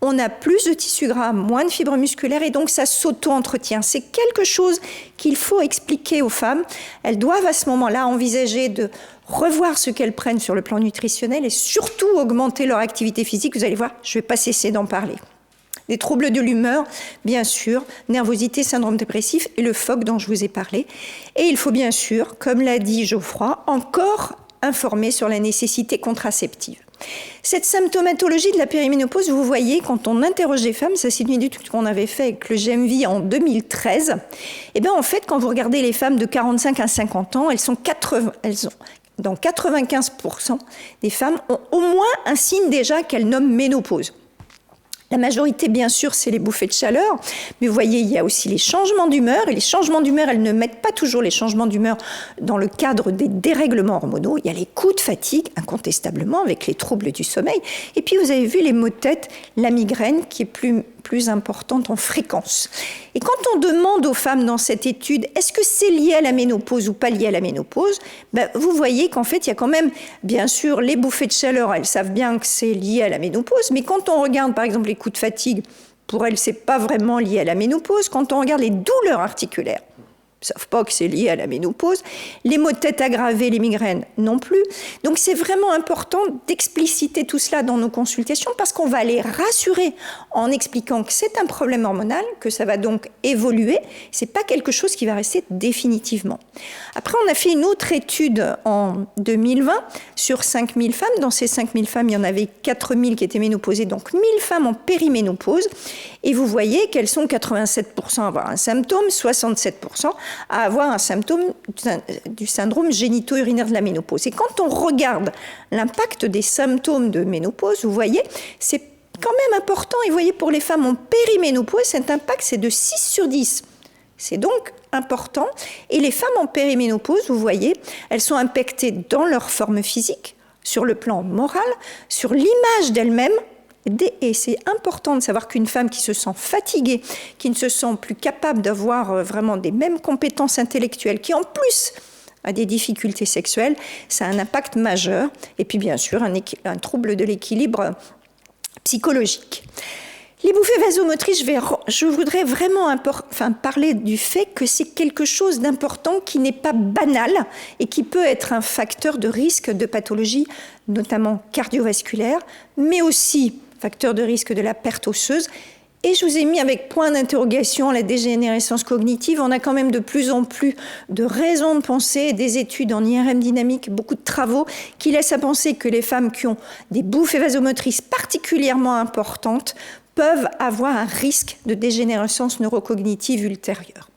on a plus de tissu gras, moins de fibres musculaires et donc ça s'auto-entretient. C'est quelque chose qu'il faut expliquer aux femmes. Elles doivent à ce moment-là envisager de revoir ce qu'elles prennent sur le plan nutritionnel et surtout augmenter leur activité physique. Vous allez voir, je ne vais pas cesser d'en parler. des troubles de l'humeur, bien sûr, nervosité, syndrome dépressif et le PHOC dont je vous ai parlé. Et il faut bien sûr, comme l'a dit Geoffroy, encore informer sur la nécessité contraceptive. Cette symptomatologie de la périménopause, vous voyez, quand on interroge les femmes, ça c'est une étude qu'on avait fait avec le GMV en 2013, et bien en fait, quand vous regardez les femmes de 45 à 50 ans, dans 95% des femmes ont au moins un signe déjà qu'elles nomment ménopause. La majorité, bien sûr, c'est les bouffées de chaleur, mais vous voyez, il y a aussi les changements d'humeur, et les changements d'humeur, elles ne mettent pas toujours les changements d'humeur dans le cadre des dérèglements hormonaux. Il y a les coups de fatigue, incontestablement, avec les troubles du sommeil, et puis vous avez vu les maux de tête, la migraine, qui est plus importante en fréquence. Et quand on demande aux femmes dans cette étude, est-ce que c'est lié à la ménopause ou pas lié à la ménopause, vous voyez qu'en fait, il y a quand même, bien sûr, les bouffées de chaleur, elles savent bien que c'est lié à la ménopause, mais quand on regarde, par exemple, les coups de fatigue, pour elles, c'est pas vraiment lié à la ménopause. Quand on regarde les douleurs articulaires, ils ne savent pas que c'est lié à la ménopause. Les maux de tête aggravés, les migraines non plus. Donc c'est vraiment important d'expliciter tout cela dans nos consultations parce qu'on va les rassurer en expliquant que c'est un problème hormonal, que ça va donc évoluer. Ce n'est pas quelque chose qui va rester définitivement. Après, on a fait une autre étude en 2020 sur 5000 femmes. Dans ces 5000 femmes, il y en avait 4000 qui étaient ménopausées, donc 1000 femmes en périménopause. Et vous voyez qu'elles sont 87% à avoir un symptôme, 67% à avoir un symptôme du syndrome génito-urinaire de la ménopause. Et quand on regarde l'impact des symptômes de ménopause, vous voyez, c'est quand même important. Et vous voyez, pour les femmes en périménopause, cet impact, c'est de 6 sur 10. C'est donc important. Et les femmes en périménopause, vous voyez, elles sont impactées dans leur forme physique, sur le plan moral, sur l'image d'elles-mêmes. Et c'est important de savoir qu'une femme qui se sent fatiguée, qui ne se sent plus capable d'avoir vraiment des mêmes compétences intellectuelles, qui en plus a des difficultés sexuelles, ça a un impact majeur. Et puis bien sûr, un trouble de l'équilibre psychologique. Les bouffées vasomotrices, je voudrais vraiment parler du fait que c'est quelque chose d'important qui n'est pas banal et qui peut être un facteur de risque de pathologie, notamment cardiovasculaire, mais aussi facteur de risque de la perte osseuse. Et je vous ai mis avec point d'interrogation la dégénérescence cognitive. On a quand même de plus en plus de raisons de penser, des études en IRM dynamique, beaucoup de travaux qui laissent à penser que les femmes qui ont des bouffées vasomotrices particulièrement importantes peuvent avoir un risque de dégénérescence neurocognitive ultérieure.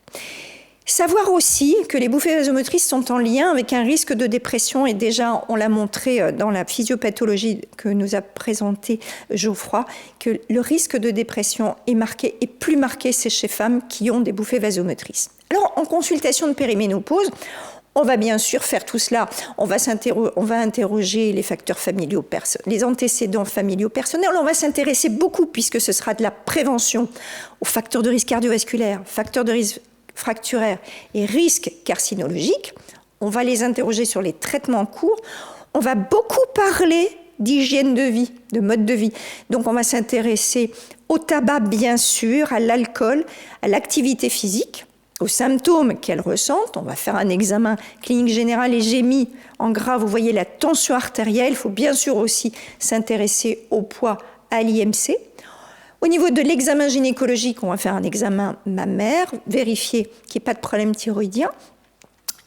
Savoir aussi que les bouffées vasomotrices sont en lien avec un risque de dépression, et déjà on l'a montré dans la physiopathologie que nous a présentée Geoffroy, que le risque de dépression est plus marqué chez les femmes qui ont des bouffées vasomotrices. Alors en consultation de périménopause, on va bien sûr faire tout cela. On va interroger les facteurs familiaux, les antécédents familiaux personnels. On va s'intéresser beaucoup, puisque ce sera de la prévention, aux facteurs de risque cardiovasculaire, facteurs de risque fracturaires et risques carcinologiques. On va les interroger sur les traitements en cours. On va beaucoup parler d'hygiène de vie, de mode de vie. Donc on va s'intéresser au tabac, bien sûr, à l'alcool, à l'activité physique, aux symptômes qu'elles ressentent. On va faire un examen clinique général et j'ai mis en gras, vous voyez, la tension artérielle. Il faut bien sûr aussi s'intéresser au poids, à l'IMC. Au niveau de l'examen gynécologique, on va faire un examen mammaire, vérifier qu'il n'y ait pas de problème thyroïdien.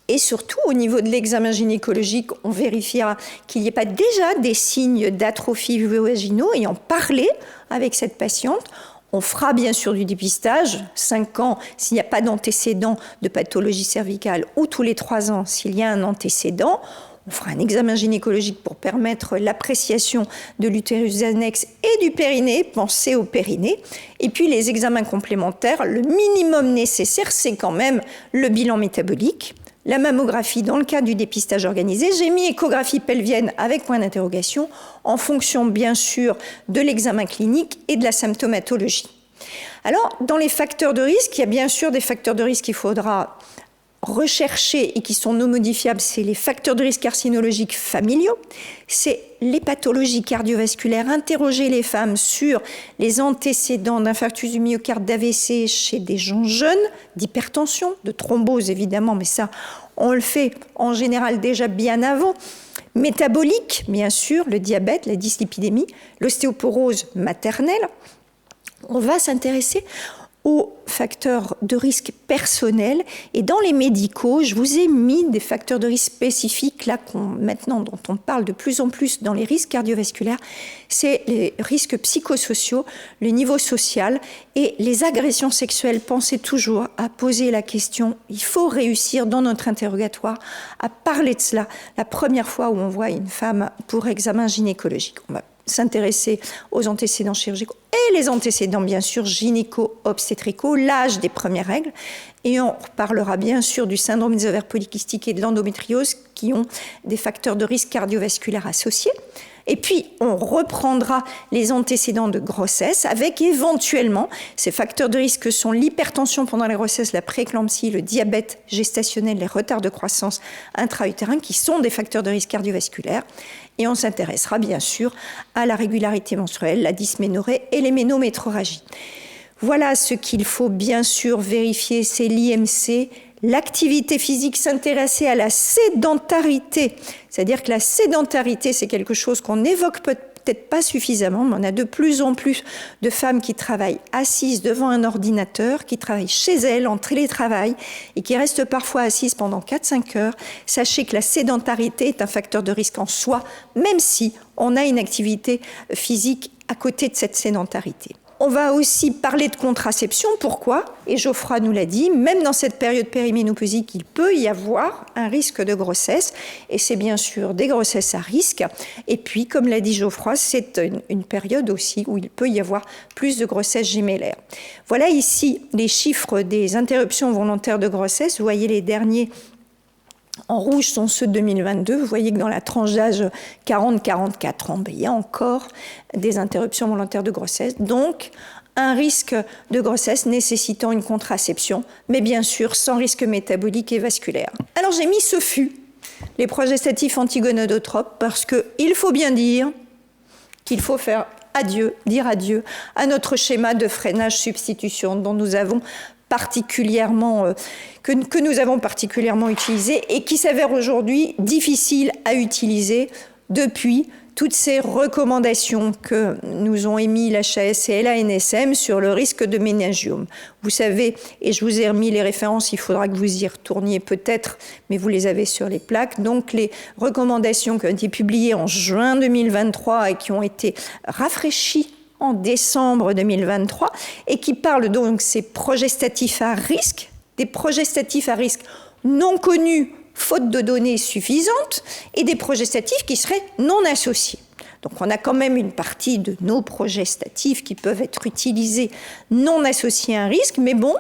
Et surtout, au niveau de l'examen gynécologique, on vérifiera qu'il n'y ait pas déjà des signes d'atrophie vaginaux. Et en parler avec cette patiente, on fera bien sûr du dépistage, 5 ans s'il n'y a pas d'antécédent de pathologie cervicale, ou tous les 3 ans s'il y a un antécédent. On fera un examen gynécologique pour permettre l'appréciation de l'utérus annexe et du périnée, pensez au périnée. Et puis les examens complémentaires, le minimum nécessaire, c'est quand même le bilan métabolique, la mammographie dans le cas du dépistage organisé. J'ai mis échographie pelvienne avec point d'interrogation en fonction bien sûr de l'examen clinique et de la symptomatologie. Alors, dans les facteurs de risque, il y a bien sûr des facteurs de risque qu'il faudra recherchés et qui sont non modifiables, c'est les facteurs de risque carcinologiques familiaux, c'est les pathologies cardiovasculaires, interroger les femmes sur les antécédents d'infarctus du myocarde, d'AVC chez des gens jeunes, d'hypertension, de thrombose évidemment, mais ça, on le fait en général déjà bien avant. Métabolique, bien sûr, le diabète, la dyslipidémie, l'ostéoporose maternelle. On va s'intéresser aux facteurs de risque personnels. Et dans les médicaux, je vous ai mis des facteurs de risque spécifiques, là, maintenant, dont on parle de plus en plus dans les risques cardiovasculaires. C'est les risques psychosociaux, le niveau social et les agressions sexuelles. Pensez toujours à poser la question. Il faut réussir dans notre interrogatoire à parler de cela la première fois où on voit une femme pour examen gynécologique. On va s'intéresser aux antécédents chirurgicaux et les antécédents, bien sûr, gynéco-obstétricaux, l'âge des premières règles. Et on parlera bien sûr du syndrome des ovaires polykystiques et de l'endométriose qui ont des facteurs de risque cardiovasculaire associés. Et puis, on reprendra les antécédents de grossesse avec éventuellement ces facteurs de risque que sont l'hypertension pendant la grossesse, la prééclampsie, le diabète gestationnel, les retards de croissance intra-utérins qui sont des facteurs de risque cardiovasculaire. Et on s'intéressera bien sûr à la régularité menstruelle, la dysménorrhée et les ménométrorragies. Voilà ce qu'il faut bien sûr vérifier, c'est l'IMC, l'activité physique, s'intéresser à la sédentarité. C'est-à-dire que la sédentarité, c'est quelque chose qu'on n'évoque peut-être pas suffisamment, mais on a de plus en plus de femmes qui travaillent assises devant un ordinateur, qui travaillent chez elles en télétravail et qui restent parfois assises pendant 4-5 heures. Sachez que la sédentarité est un facteur de risque en soi, même si on a une activité physique à côté de cette sédentarité. On va aussi parler de contraception. Pourquoi ? Et Geoffroy nous l'a dit, même dans cette période périménopausique, il peut y avoir un risque de grossesse. Et c'est bien sûr des grossesses à risque. Et puis, comme l'a dit Geoffroy, c'est une période aussi où il peut y avoir plus de grossesses gémellaires. Voilà ici les chiffres des interruptions volontaires de grossesse. Vous voyez les derniers en rouge sont ceux de 2022. Vous voyez que dans la tranche d'âge 40-44 ans, il y a encore des interruptions volontaires de grossesse. Donc, un risque de grossesse nécessitant une contraception, mais bien sûr sans risque métabolique et vasculaire. Alors, j'ai mis ce fût, les progestatifs antigonadotropes, parce qu'il faut bien dire qu'il faut faire dire adieu à notre schéma de freinage-substitution dont nous avons particulièrement, que nous avons particulièrement utilisé et qui s'avère aujourd'hui difficile à utiliser depuis toutes ces recommandations que nous ont émis l'HAS et l'ANSM sur le risque de méningiome. Vous savez, et je vous ai remis les références, il faudra que vous y retourniez peut-être, mais vous les avez sur les plaques. Donc les recommandations qui ont été publiées en juin 2023 et qui ont été rafraîchies en décembre 2023 et qui parlent donc de ces progestatifs à risque, des progestatifs à risque non connus faute de données suffisantes et des progestatifs qui seraient non associés. Donc on a quand même une partie de nos progestatifs qui peuvent être utilisés non associés à un risque, mais bon,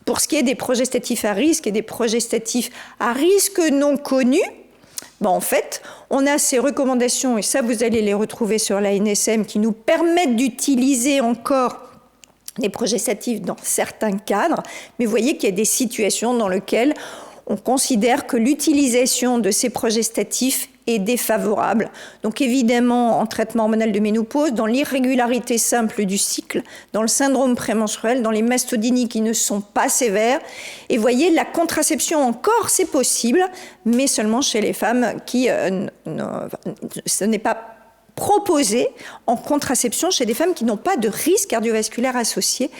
pour ce qui est des progestatifs à risque et des progestatifs à risque non connus, en fait, on a ces recommandations, et ça vous allez les retrouver sur l'ANSM, qui nous permettent d'utiliser encore les progestatifs dans certains cadres, mais vous voyez qu'il y a des situations dans lesquelles on considère que l'utilisation de ces progestatifs est défavorable. Donc évidemment, en traitement hormonal de ménopause, dans l'irrégularité simple du cycle, dans le syndrome prémenstruel, dans les mastodinies qui ne sont pas sévères. Et voyez, la contraception encore, c'est possible, mais seulement chez les femmes qui ce n'est pas proposé en contraception chez des femmes qui n'ont pas de risque cardiovasculaire associé.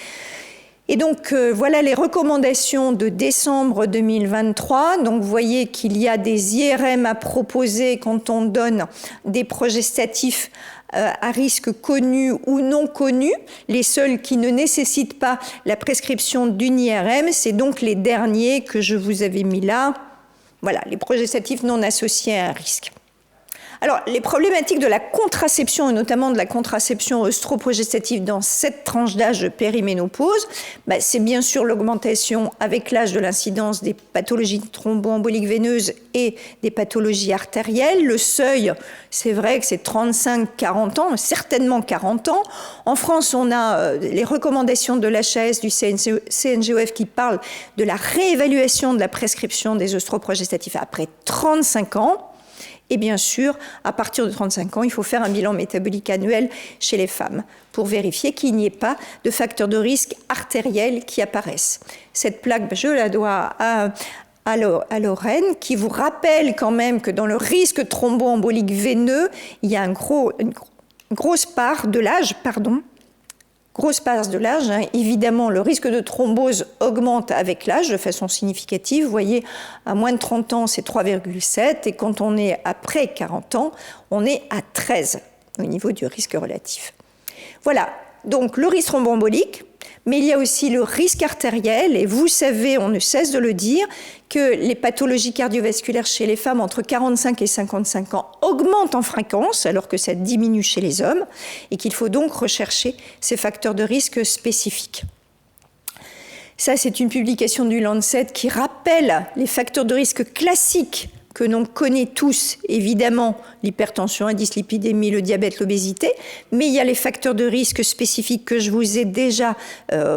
Et donc, voilà les recommandations de décembre 2023. Donc, vous voyez qu'il y a des IRM à proposer quand on donne des progestatifs à risque connus ou non connus. Les seuls qui ne nécessitent pas la prescription d'une IRM, c'est donc les derniers que je vous avais mis là. Voilà, les progestatifs non associés à un risque. Alors, les problématiques de la contraception, et notamment de la contraception œstroprogestative dans cette tranche d'âge périménopause, c'est bien sûr l'augmentation avec l'âge de l'incidence des pathologies thromboemboliques veineuses et des pathologies artérielles. Le seuil, c'est vrai que c'est 35-40 ans, certainement 40 ans. En France, on a les recommandations de l'HAS, du CNGOF qui parlent de la réévaluation de la prescription des œstroprogestatifs après 35 ans. Et bien sûr, à partir de 35 ans, il faut faire un bilan métabolique annuel chez les femmes pour vérifier qu'il n'y ait pas de facteurs de risque artériels qui apparaissent. Cette plaque, je la dois à Lorraine, qui vous rappelle quand même que dans le risque thromboembolique veineux, il y a une grosse part de l'âge, grosse part de l'âge. Évidemment, le risque de thrombose augmente avec l'âge de façon significative. Vous voyez, à moins de 30 ans, c'est 3,7 et quand on est après 40 ans, on est à 13 au niveau du risque relatif. Voilà, donc le risque thromboembolique, mais il y a aussi le risque artériel, et vous savez, on ne cesse de le dire, que les pathologies cardiovasculaires chez les femmes entre 45 et 55 ans augmentent en fréquence, alors que ça diminue chez les hommes, et qu'il faut donc rechercher ces facteurs de risque spécifiques. Ça, c'est une publication du Lancet qui rappelle les facteurs de risque classiques que l'on connaît tous, évidemment, l'hypertension, la dyslipidémie, le diabète, l'obésité, mais il y a les facteurs de risque spécifiques que je vous ai déjà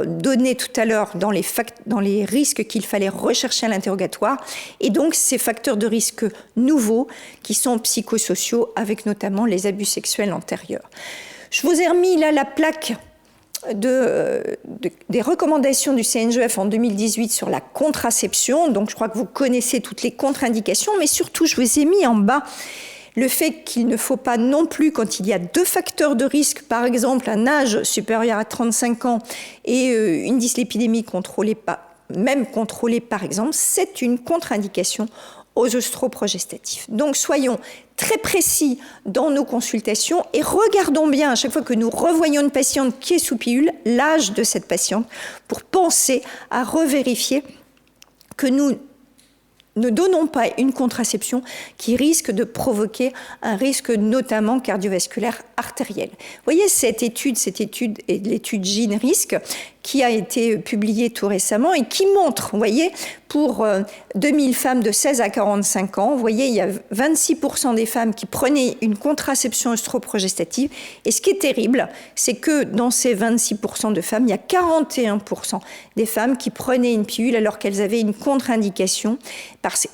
donnés tout à l'heure dans les risques qu'il fallait rechercher à l'interrogatoire, et donc ces facteurs de risque nouveaux qui sont psychosociaux, avec notamment les abus sexuels antérieurs. Je vous ai remis là la plaque des recommandations du CNGF en 2018 sur la contraception. Donc je crois que vous connaissez toutes les contre-indications, mais surtout je vous ai mis en bas le fait qu'il ne faut pas non plus, quand il y a deux facteurs de risque, par exemple un âge supérieur à 35 ans et une dyslipidémie contrôlée par exemple, c'est une contre-indication aux œstroprogestatifs. Donc soyons très précis dans nos consultations et regardons bien à chaque fois que nous revoyons une patiente qui est sous pilule, l'âge de cette patiente, pour penser à revérifier que nous ne donnons pas une contraception qui risque de provoquer un risque notamment cardiovasculaire artériel. Vous voyez cette étude est l'étude GIN-RISC qui a été publiée tout récemment et qui montre, vous voyez, pour 2000 femmes de 16 à 45 ans, vous voyez, il y a 26% des femmes qui prenaient une contraception œstroprogestative. Et ce qui est terrible, c'est que dans ces 26% de femmes, il y a 41% des femmes qui prenaient une pilule alors qu'elles avaient une contre-indication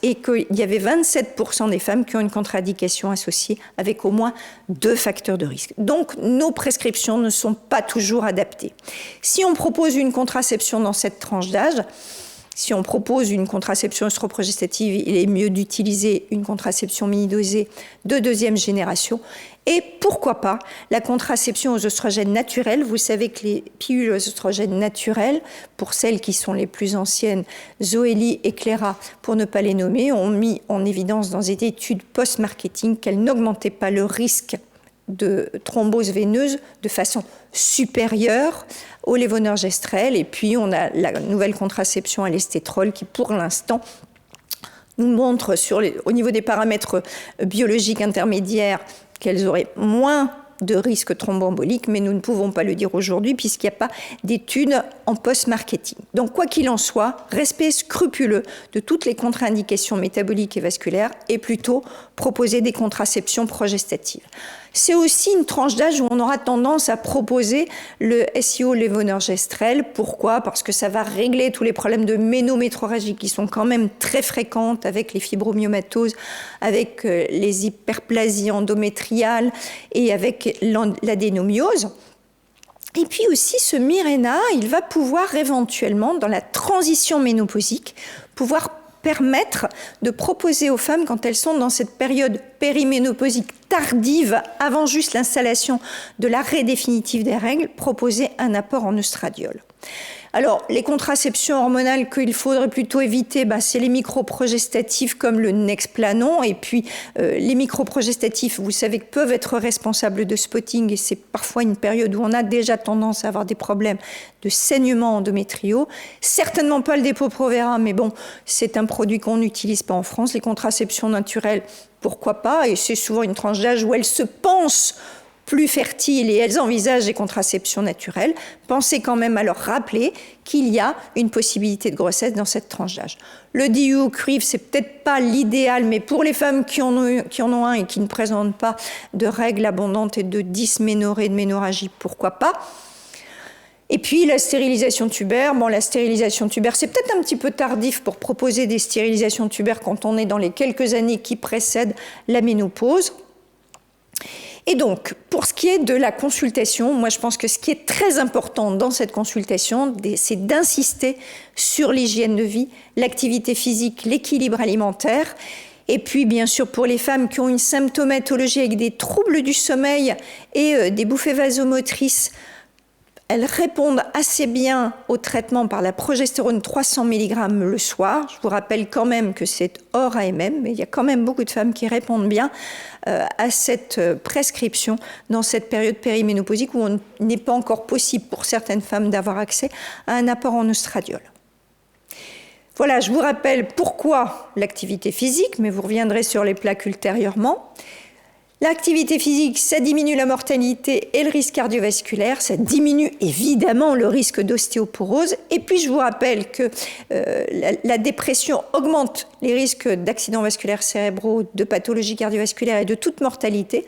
et qu'il y avait 27% des femmes qui ont une contre-indication associée avec au moins 2 facteurs de risque. Donc, nos prescriptions ne sont pas toujours adaptées. Si on propose une contraception dans cette tranche d'âge, si on propose une contraception œstroprogestative, il est mieux d'utiliser une contraception mini-dosée de 2e génération. Et pourquoi pas la contraception aux oestrogènes naturels. Vous savez que les pilules aux oestrogènes naturels, pour celles qui sont les plus anciennes, Zoélie et Cléra, pour ne pas les nommer, ont mis en évidence dans des études post-marketing qu'elles n'augmentaient pas le risque de thrombose veineuse de façon supérieure au lévonorgestrel. Et puis on a la nouvelle contraception à l'estétrol qui pour l'instant nous montre au niveau des paramètres biologiques intermédiaires qu'elles auraient moins de risque thromboembolique, mais nous ne pouvons pas le dire aujourd'hui puisqu'il n'y a pas d'études en post-marketing. Donc quoi qu'il en soit, respect scrupuleux de toutes les contre-indications métaboliques et vasculaires et plutôt proposer des contraceptions progestatives. C'est aussi une tranche d'âge où on aura tendance à proposer le SIO lévonorgestrel. Pourquoi ? Parce que ça va régler tous les problèmes de ménométrorragie qui sont quand même très fréquentes avec les fibromyomatoses, avec les hyperplasies endométriales et avec l'adénomyose. Et puis aussi ce Mirena, il va pouvoir éventuellement, dans la transition ménopausique, pouvoir permettre de proposer aux femmes, quand elles sont dans cette période périménopausique tardive, avant juste l'installation de l'arrêt définitif des règles, proposer un apport en œstradiol. Alors, les contraceptions hormonales qu'il faudrait plutôt éviter, c'est les microprogestatifs comme le Nexplanon. Et puis, les microprogestatifs, vous savez, peuvent être responsables de spotting. Et c'est parfois une période où on a déjà tendance à avoir des problèmes de saignement endométriaux. Certainement pas le Depo-Provera, mais bon, c'est un produit qu'on n'utilise pas en France. Les contraceptions naturelles, pourquoi pas ? Et c'est souvent une tranche d'âge où elles se pensent plus fertiles et elles envisagent des contraceptions naturelles. Pensez quand même à leur rappeler qu'il y a une possibilité de grossesse dans cette tranche d'âge. Le DIU cuivre, c'est peut-être pas l'idéal, mais pour les femmes qui en ont un et qui ne présentent pas de règles abondantes et de dysménorrhée, de ménorrhagie, pourquoi pas ? Et puis la stérilisation tubaire, la stérilisation tubaire, c'est peut-être un petit peu tardif pour proposer des stérilisations tubaires quand on est dans les quelques années qui précèdent la ménopause. Et donc, pour ce qui est de la consultation, moi je pense que ce qui est très important dans cette consultation, c'est d'insister sur l'hygiène de vie, l'activité physique, l'équilibre alimentaire. Et puis, bien sûr, pour les femmes qui ont une symptomatologie avec des troubles du sommeil et des bouffées vasomotrices elles répondent assez bien au traitement par la progestérone 300 mg le soir. Je vous rappelle quand même que c'est hors AMM, mais il y a quand même beaucoup de femmes qui répondent bien à cette prescription dans cette période périménopausique où il n'est pas encore possible pour certaines femmes d'avoir accès à un apport en oestradiol. Voilà, je vous rappelle pourquoi l'activité physique, mais vous reviendrez sur les plaques ultérieurement. L'activité physique, ça diminue la mortalité et le risque cardiovasculaire, ça diminue évidemment le risque d'ostéoporose. Et puis je vous rappelle que la dépression augmente les risques d'accidents vasculaires cérébraux, de pathologies cardiovasculaires et de toute mortalité.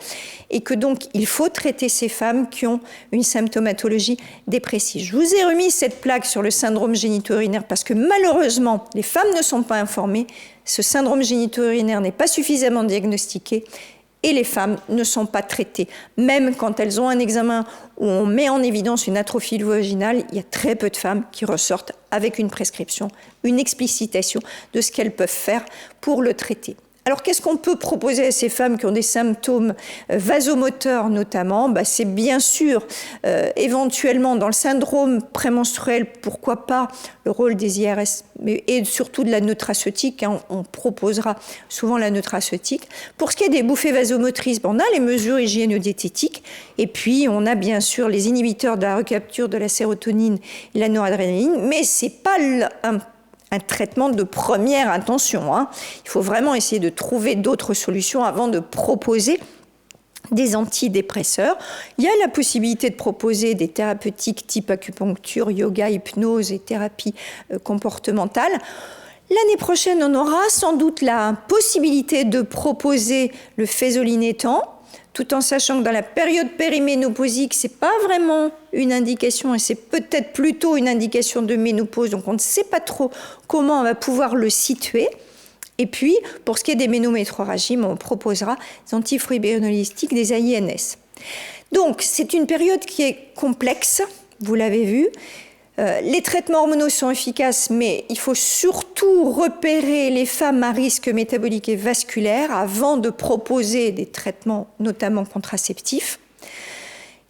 Et que donc il faut traiter ces femmes qui ont une symptomatologie dépressive. Je vous ai remis cette plaque sur le syndrome génito-urinaire parce que malheureusement, les femmes ne sont pas informées. Ce syndrome génito-urinaire n'est pas suffisamment diagnostiqué. Et les femmes ne sont pas traitées. Même quand elles ont un examen où on met en évidence une atrophie vaginale, il y a très peu de femmes qui ressortent avec une prescription, une explicitation de ce qu'elles peuvent faire pour le traiter. Alors, qu'est-ce qu'on peut proposer à ces femmes qui ont des symptômes vasomoteurs notamment ? C'est bien sûr, éventuellement, dans le syndrome prémenstruel, pourquoi pas le rôle des IRS, et surtout de la nutraceutique. On proposera souvent la nutraceutique. Pour ce qui est des bouffées vasomotrices, on a les mesures hygiéno-diététiques. Et puis, on a bien sûr les inhibiteurs de la recapture de la sérotonine et la noradrénaline. Mais ce n'est pas un traitement de première intention. Il faut vraiment essayer de trouver d'autres solutions avant de proposer des antidépresseurs. Il y a la possibilité de proposer des thérapeutiques type acupuncture, yoga, hypnose et thérapie comportementale. L'année prochaine, on aura sans doute la possibilité de proposer le fésolinétan, tout en sachant que dans la période périménopausique, ce n'est pas vraiment une indication et c'est peut-être plutôt une indication de ménopause, donc on ne sait pas trop comment on va pouvoir le situer. Et puis, pour ce qui est des ménométroragies, on proposera des antifibrinolistiques, des AINS. Donc, c'est une période qui est complexe, vous l'avez vu. Les traitements hormonaux sont efficaces, mais il faut surtout repérer les femmes à risque métabolique et vasculaire avant de proposer des traitements, notamment contraceptifs.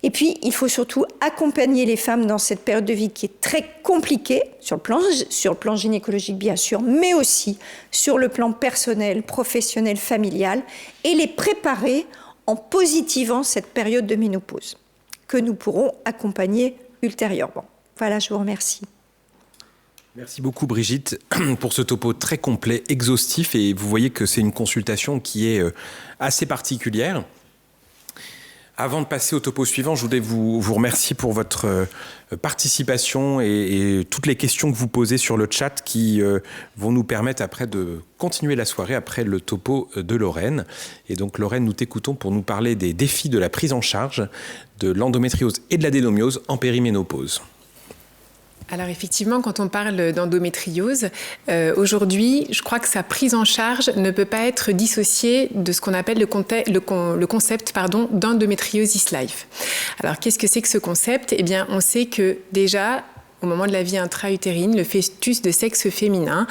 Et puis, il faut surtout accompagner les femmes dans cette période de vie qui est très compliquée, sur le plan gynécologique bien sûr, mais aussi sur le plan personnel, professionnel, familial, et les préparer en positivant cette période de ménopause, que nous pourrons accompagner ultérieurement. Voilà, je vous remercie. Merci beaucoup Brigitte pour ce topo très complet, exhaustif, et vous voyez que c'est une consultation qui est assez particulière. Avant de passer au topo suivant, je voulais vous remercier pour votre participation et toutes les questions que vous posez sur le chat qui vont nous permettre après de continuer la soirée après le topo de Lorraine. Et donc Lorraine, nous t'écoutons pour nous parler des défis de la prise en charge de l'endométriose et de l'adénomiose en périménopause. Alors effectivement, quand on parle d'endométriose, aujourd'hui, je crois que sa prise en charge ne peut pas être dissociée de ce qu'on appelle le concept d'endométriosis life. Alors qu'est-ce que c'est que ce concept ? Eh bien, on sait que déjà, au moment de la vie intra-utérine, le fœtus de sexe féminin,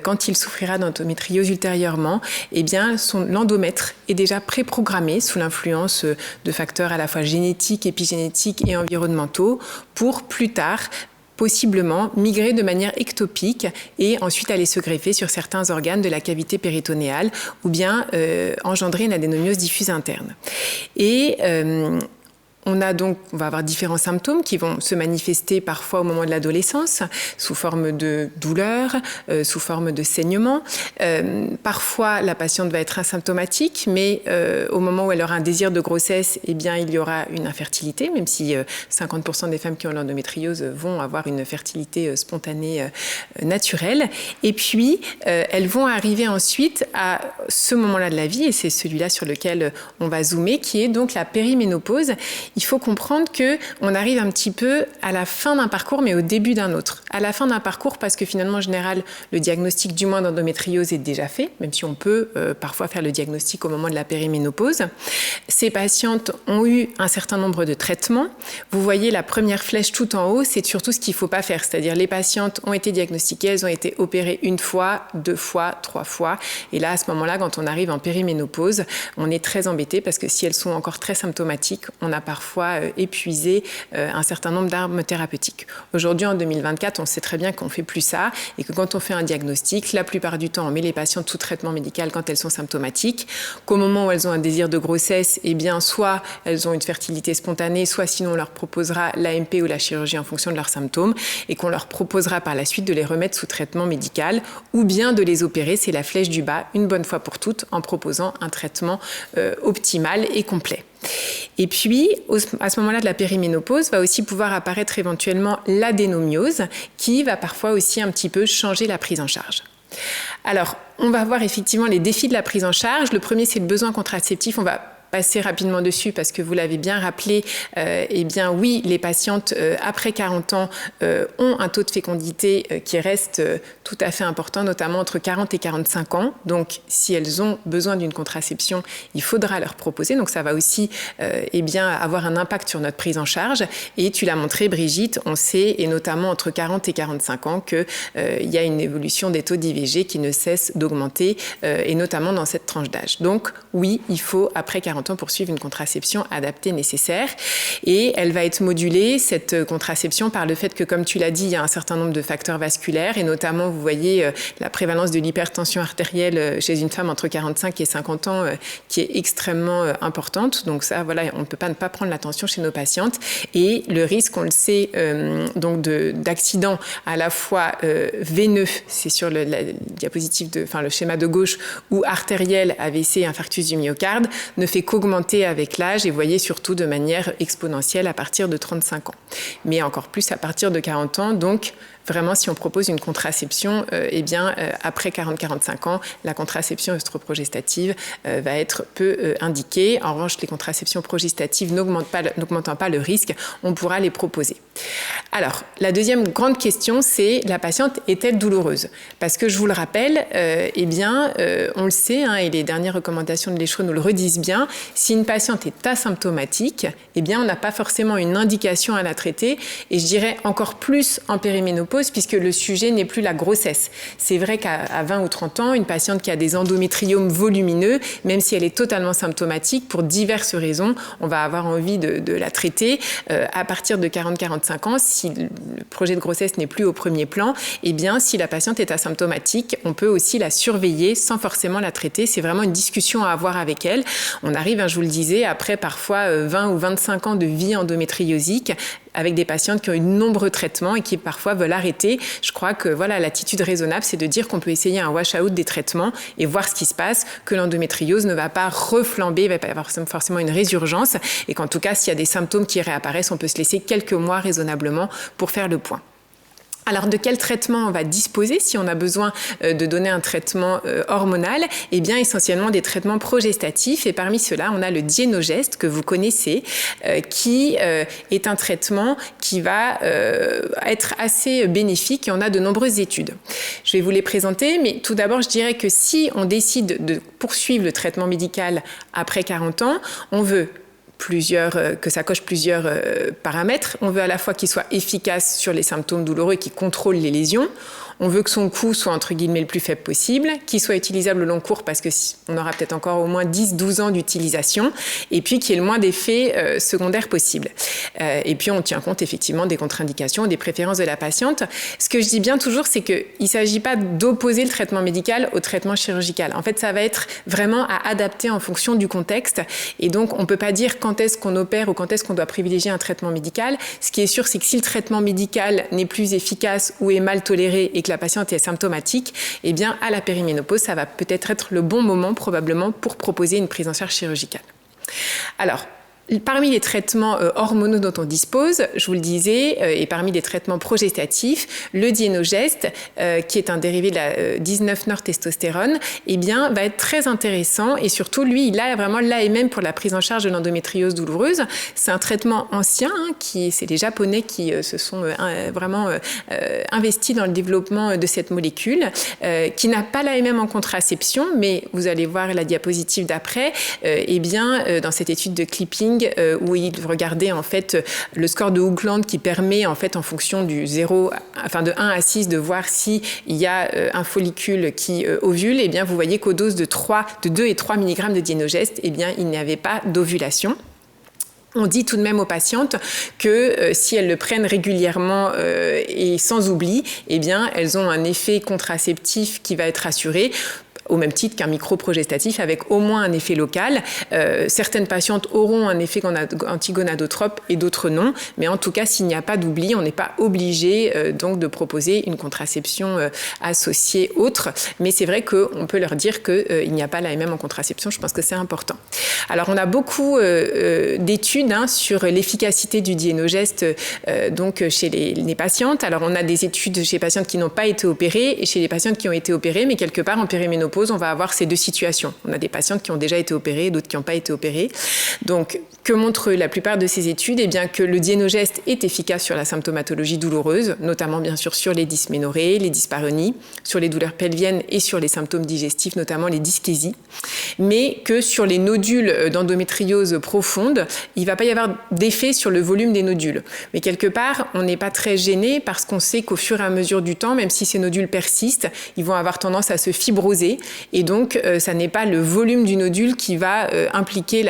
quand il souffrira d'endométriose ultérieurement, eh bien, l'endomètre est déjà préprogrammé sous l'influence de facteurs à la fois génétiques, épigénétiques et environnementaux pour plus tard possiblement migrer de manière ectopique et ensuite aller se greffer sur certains organes de la cavité péritonéale ou bien engendrer une adénomiose diffuse interne. Et on va avoir différents symptômes qui vont se manifester parfois au moment de l'adolescence, sous forme de douleur, sous forme de saignement. Parfois, la patiente va être asymptomatique, mais au moment où elle aura un désir de grossesse, eh bien, il y aura une infertilité, même si 50% des femmes qui ont l'endométriose vont avoir une fertilité spontanée naturelle. Et puis, elles vont arriver ensuite à ce moment-là de la vie, et c'est celui-là sur lequel on va zoomer, qui est donc la périménopause. Il faut comprendre qu'on arrive un petit peu à la fin d'un parcours, mais au début d'un autre. À la fin d'un parcours, parce que finalement, en général, le diagnostic du moins d'endométriose est déjà fait, même si on peut parfois faire le diagnostic au moment de la périménopause. Ces patientes ont eu un certain nombre de traitements. Vous voyez la première flèche tout en haut, c'est surtout ce qu'il ne faut pas faire. C'est-à-dire les patientes ont été diagnostiquées, elles ont été opérées 1 fois, 2 fois, 3 fois. Et là, à ce moment-là, quand on arrive en périménopause, on est très embêté parce que si elles sont encore très symptomatiques, on a parfois parfois épuiser un certain nombre d'armes thérapeutiques. Aujourd'hui, en 2024, on sait très bien qu'on ne fait plus ça et que quand on fait un diagnostic, la plupart du temps, on met les patientes sous traitement médical quand elles sont symptomatiques, qu'au moment où elles ont un désir de grossesse, eh bien, soit elles ont une fertilité spontanée, soit sinon on leur proposera l'AMP ou la chirurgie en fonction de leurs symptômes et qu'on leur proposera par la suite de les remettre sous traitement médical ou bien de les opérer, c'est la flèche du bas, une bonne fois pour toutes, en proposant un traitement optimal et complet. Et puis, à ce moment-là de la périménopause, va aussi pouvoir apparaître éventuellement l'adénomiose qui va parfois aussi un petit peu changer la prise en charge. Alors, on va voir effectivement les défis de la prise en charge. Le premier, c'est le besoin contraceptif. On va passer rapidement dessus parce que vous l'avez bien rappelé, eh bien oui, les patientes après 40 ans ont un taux de fécondité qui reste tout à fait important, notamment entre 40 et 45 ans. Donc, si elles ont besoin d'une contraception, il faudra leur proposer. Donc, ça va aussi eh bien, avoir un impact sur notre prise en charge. Et tu l'as montré, Brigitte, on sait, et notamment entre 40 et 45 ans, qu'il y a une évolution des taux d'IVG qui ne cesse d'augmenter, et notamment dans cette tranche d'âge. Donc, oui, il faut, après 40 ans, poursuivre une contraception adaptée nécessaire. Et elle va être modulée, cette contraception, par le fait que, comme tu l'as dit, il y a un certain nombre de facteurs vasculaires, et notamment, vous voyez, la prévalence de l'hypertension artérielle chez une femme entre 45 et 50 ans, qui est extrêmement importante. Donc ça, voilà, on ne peut pas ne pas prendre l'attention chez nos patientes. Et le risque, on le sait, donc d'accident à la fois veineux, c'est sur la diapositive, le schéma de gauche, ou artériel, AVC, infarctus du myocarde, ne fait qu'augmenter avec l'âge, et vous voyez surtout de manière exponentielle à partir de 35 ans. Mais encore plus à partir de 40 ans, donc vraiment, si on propose une contraception, eh bien, après 40-45 ans, la contraception œstroprogestative va être peu indiquée. En revanche, les contraceptions progestatives n'augmentant pas le risque, on pourra les proposer. Alors, la deuxième grande question, c'est la patiente est-elle douloureuse? Parce que je vous le rappelle, eh bien, on le sait, et les dernières recommandations de l'ECHRE nous le redisent bien, si une patiente est asymptomatique, eh bien, on n'a pas forcément une indication à la traiter, et je dirais encore plus en périménopause, puisque le sujet n'est plus la grossesse. C'est vrai qu'à 20 ou 30 ans, une patiente qui a des endométriomes volumineux, même si elle est totalement symptomatique, pour diverses raisons, on va avoir envie de la traiter. À partir de 40-45 ans, si le projet de grossesse n'est plus au premier plan, eh bien, si la patiente est asymptomatique, on peut aussi la surveiller sans forcément la traiter. C'est vraiment une discussion à avoir avec elle. On arrive, je vous le disais, après parfois 20 ou 25 ans de vie endométriosique, avec des patientes qui ont eu de nombreux traitements et qui parfois veulent arrêter. Je crois que voilà, l'attitude raisonnable, c'est de dire qu'on peut essayer un wash-out des traitements et voir ce qui se passe, que l'endométriose ne va pas reflamber, il ne va pas y avoir forcément une résurgence, et qu'en tout cas, s'il y a des symptômes qui réapparaissent, on peut se laisser quelques mois raisonnablement pour faire le point. Alors, de quel traitement on va disposer si on a besoin de donner un traitement hormonal? Eh bien, essentiellement des traitements progestatifs. Et parmi ceux-là, on a le Dienogest que vous connaissez, qui est un traitement qui va être assez bénéfique, et on a de nombreuses études. Je vais vous les présenter, mais tout d'abord, je dirais que si on décide de poursuivre le traitement médical après 40 ans, on veut que ça coche plusieurs paramètres. On veut à la fois qu'il soit efficace sur les symptômes douloureux et qu'il contrôle les lésions. On veut que son coût soit entre guillemets le plus faible possible, qu'il soit utilisable au long cours parce qu'on aura peut-être encore au moins 10-12 ans d'utilisation, et puis qu'il y ait le moins d'effets secondaires possibles. Et puis on tient compte effectivement des contre-indications et des préférences de la patiente. Ce que je dis bien toujours, c'est qu'il ne s'agit pas d'opposer le traitement médical au traitement chirurgical. En fait, ça va être vraiment à adapter en fonction du contexte, et donc on ne peut pas dire quand est-ce qu'on opère ou quand est-ce qu'on doit privilégier un traitement médical. Ce qui est sûr, c'est que si le traitement médical n'est plus efficace ou est mal toléré et que la patiente est symptomatique, eh bien, à la périménopause, ça va peut-être être le bon moment, probablement, pour proposer une prise en charge chirurgicale. Alors, parmi les traitements hormonaux dont on dispose, je vous le disais, et parmi les traitements progestatifs, le Dienogest, qui est un dérivé de la 19-nortestostérone, eh bien, va être très intéressant, et surtout, lui, il a vraiment l'AMM pour la prise en charge de l'endométriose douloureuse. C'est un traitement ancien, c'est les Japonais qui se sont vraiment investis dans le développement de cette molécule, qui n'a pas l'AMM en contraception, mais vous allez voir la diapositive d'après, eh bien, dans cette étude de clipping, où il regardait en fait le score de Hoogland qui permet en fait en fonction de 1 à 6 de voir s'il y a un follicule qui ovule. Et bien vous voyez qu'aux doses de 2 et 3 mg de Dienogest, eh bien il n'y avait pas d'ovulation. On dit tout de même aux patientes que si elles le prennent régulièrement et sans oubli, eh bien, elles ont un effet contraceptif qui va être assuré, au même titre qu'un microprogestatif avec au moins un effet local. Certaines patientes auront un effet antigonadotrope et d'autres non, mais en tout cas, s'il n'y a pas d'oubli, on n'est pas obligé donc de proposer une contraception associée autre, mais c'est vrai qu'on peut leur dire qu'il n'y a pas l'AMM en contraception, je pense que c'est important. Alors, on a beaucoup d'études sur l'efficacité du Dienogest donc chez les patientes. Alors, on a des études chez les patientes qui n'ont pas été opérées et chez les patientes qui ont été opérées, mais quelque part en périménopause, on va avoir ces deux situations. On a des patientes qui ont déjà été opérées et d'autres qui n'ont pas été opérées. Donc, que montrent la plupart de ces études? Eh bien, que le Dienogest est efficace sur la symptomatologie douloureuse, notamment bien sûr sur les dysménorrhées, les dyspareunies, sur les douleurs pelviennes et sur les symptômes digestifs, notamment les dyschésies. Mais que sur les nodules d'endométriose profonde, il ne va pas y avoir d'effet sur le volume des nodules. Mais quelque part, on n'est pas très gêné parce qu'on sait qu'au fur et à mesure du temps, même si ces nodules persistent, ils vont avoir tendance à se fibroser. Et donc, ça n'est pas le volume du nodule qui va impliquer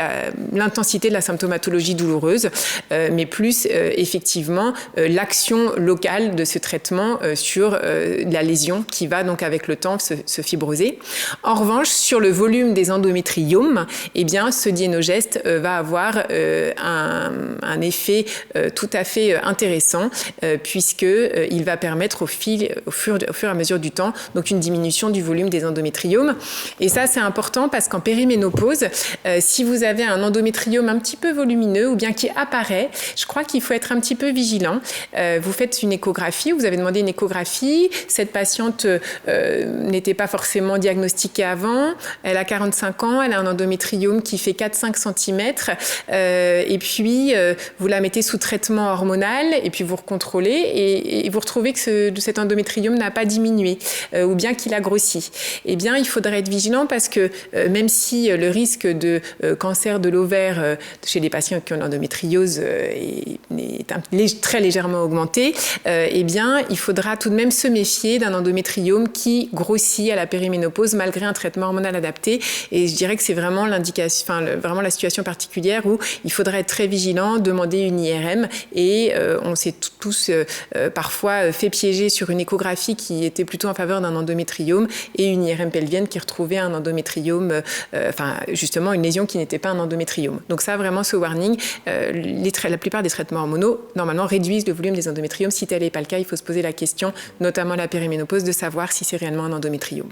l'intensité de la symptomatologie douloureuse, mais plus effectivement l'action locale de ce traitement sur la lésion qui va donc avec le temps se fibroser. En revanche, sur le volume des endométriomes, eh bien, ce Dienogest va avoir un effet tout à fait intéressant puisqu'il va permettre au fur et à mesure du temps donc une diminution du volume des endométriomes. Et ça, c'est important parce qu'en périménopause, si vous avez un endométriome un petit peu volumineux ou bien qui apparaît, je crois qu'il faut être un petit peu vigilant. Vous faites une échographie, vous avez demandé une échographie, cette patiente n'était pas forcément diagnostiquée avant, elle a 45 ans, elle a un endométriome qui fait 4-5 cm, et puis vous la mettez sous traitement hormonal, et puis vous recontrôlez, et vous retrouvez que cet endométriome n'a pas diminué, ou bien qu'il a grossi. Eh bien, il faudrait être vigilant parce que même si le risque de cancer de l'ovaire chez les patients qui ont l'endométriose est très légèrement augmenté, eh bien, il faudra tout de même se méfier d'un endométriome qui grossit à la périménopause malgré un traitement hormonal adapté. Et je dirais que c'est vraiment vraiment la situation particulière où il faudrait être très vigilant, demander une IRM. Et on s'est tous parfois fait piéger sur une échographie qui était plutôt en faveur d'un endométriome et une IRM pelvienne qui retrouvait un endométriome, justement une lésion qui n'était pas un endométriome. Donc ça, vraiment, ce warning, la plupart des traitements hormonaux, normalement, réduisent le volume des endométriomes. Si tel n'est pas le cas, il faut se poser la question, notamment la périménopause, de savoir si c'est réellement un endométriome.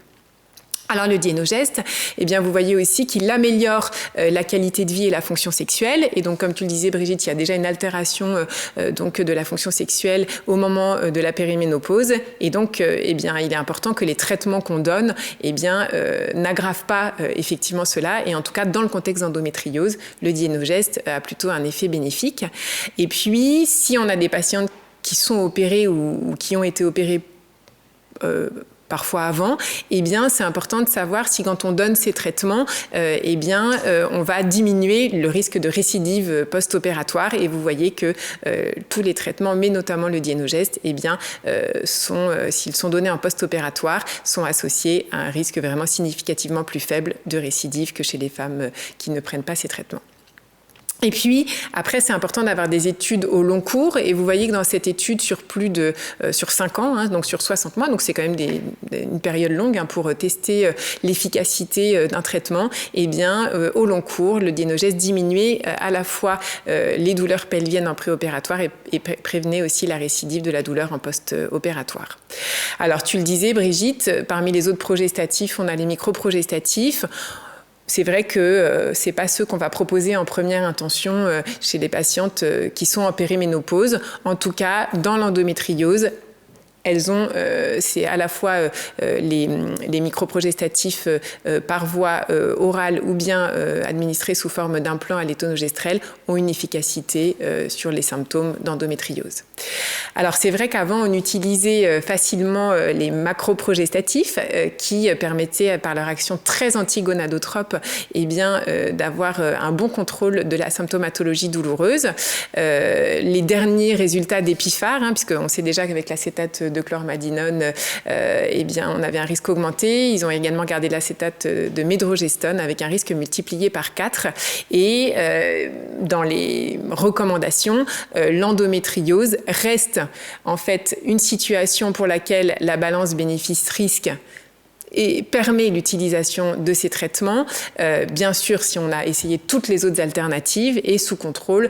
Alors le Dienogest, eh bien vous voyez aussi qu'il améliore la qualité de vie et la fonction sexuelle. Et donc comme tu le disais Brigitte, il y a déjà une altération donc de la fonction sexuelle au moment de la périménopause. Et donc eh bien il est important que les traitements qu'on donne eh bien n'aggravent pas effectivement cela. Et en tout cas dans le contexte d'endométriose, le Dienogest a plutôt un effet bénéfique. Et puis si on a des patientes qui sont opérées ou qui ont été opérées parfois avant, eh bien, c'est important de savoir si quand on donne ces traitements, eh bien, on va diminuer le risque de récidive post-opératoire. Et vous voyez que tous les traitements, mais notamment le Dienogest, eh bien, s'ils sont donnés en post-opératoire, sont associés à un risque vraiment significativement plus faible de récidive que chez les femmes qui ne prennent pas ces traitements. Et puis, après, c'est important d'avoir des études au long cours. Et vous voyez que dans cette étude sur sur 5 ans, donc sur 60 mois, donc c'est quand même une période longue pour tester l'efficacité d'un traitement, eh bien, au long cours, le Dienogest diminuait à la fois les douleurs pelviennes en préopératoire et prévenait aussi la récidive de la douleur en post-opératoire. Alors, tu le disais, Brigitte, parmi les autres progestatifs, on a les microprogestatifs. C'est vrai que ce n'est pas ceux qu'on va proposer en première intention chez les patientes qui sont en périménopause. En tout cas, dans l'endométriose, elles ont, c'est à la fois les microprogestatifs par voie orale ou bien administrés sous forme d'implants à l'étonogestrel ont une efficacité sur les symptômes d'endométriose. Alors c'est vrai qu'avant on utilisait facilement les macroprogestatifs qui permettaient par leur action très antigonadotrope eh bien, d'avoir un bon contrôle de la symptomatologie douloureuse. Les derniers résultats d'Epiphar, puisqu'on sait déjà qu'avec l'acétate de chlormadinone, eh bien, on avait un risque augmenté. Ils ont également gardé l'acétate de médrogestone avec un risque multiplié par 4. Et dans les recommandations, l'endométriose reste en fait une situation pour laquelle la balance bénéfice-risque et permet l'utilisation de ces traitements, bien sûr si on a essayé toutes les autres alternatives et sous contrôle,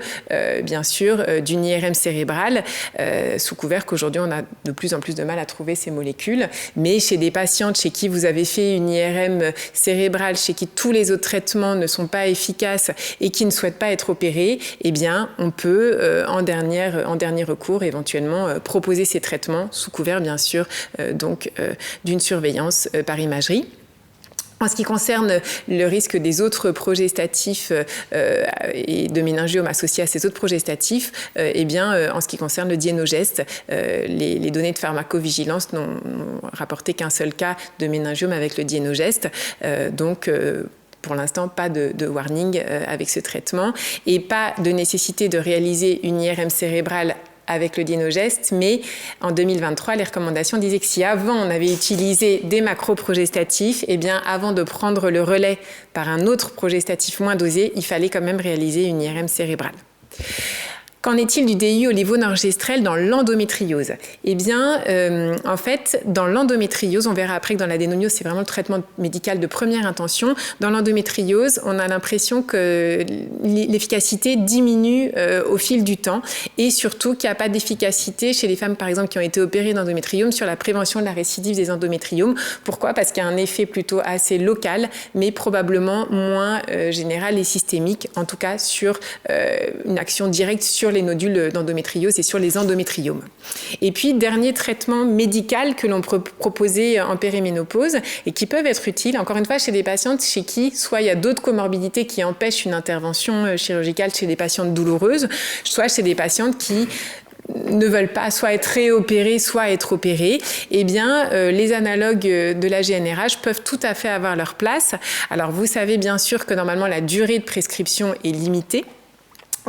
bien sûr, d'une IRM cérébrale, sous couvert qu'aujourd'hui on a de plus en plus de mal à trouver ces molécules. Mais chez des patientes chez qui vous avez fait une IRM cérébrale, chez qui tous les autres traitements ne sont pas efficaces et qui ne souhaitent pas être opérés, eh bien, on peut, en dernier recours, éventuellement proposer ces traitements sous couvert, bien sûr, donc d'une surveillance par imagerie. En ce qui concerne le risque des autres progestatifs et de méningiome associés à ces autres progestatifs, eh bien, en ce qui concerne le dienogeste, les données de pharmacovigilance n'ont rapporté qu'un seul cas de méningiome avec le dienogeste. Donc, pour l'instant, pas de warning avec ce traitement et pas de nécessité de réaliser une IRM cérébrale avec le dienogeste, mais en 2023, les recommandations disaient que si avant on avait utilisé des macroprogestatifs, eh bien avant de prendre le relais par un autre progestatif moins dosé, il fallait quand même réaliser une IRM cérébrale. Qu'en est-il du DIU au levonorgestrel dans l'endométriose? Eh bien, en fait, dans l'endométriose, on verra après que dans l'adénomiose, c'est vraiment le traitement médical de première intention. Dans l'endométriose, on a l'impression que l'efficacité diminue au fil du temps et surtout qu'il n'y a pas d'efficacité chez les femmes, par exemple, qui ont été opérées d'endométriome sur la prévention de la récidive des endométriomes. Pourquoi? Parce qu'il y a un effet plutôt assez local, mais probablement moins général et systémique, en tout cas sur une action directe sur les nodules d'endométriose et sur les endométriomes. Et puis, dernier traitement médical que l'on peut proposer en périménopause et qui peuvent être utiles, encore une fois, chez des patientes chez qui, soit il y a d'autres comorbidités qui empêchent une intervention chirurgicale chez des patientes douloureuses, soit chez des patientes qui ne veulent pas soit être réopérées, soit être opérées, eh bien, les analogues de la GnRH peuvent tout à fait avoir leur place. Alors, vous savez bien sûr que normalement, la durée de prescription est limitée.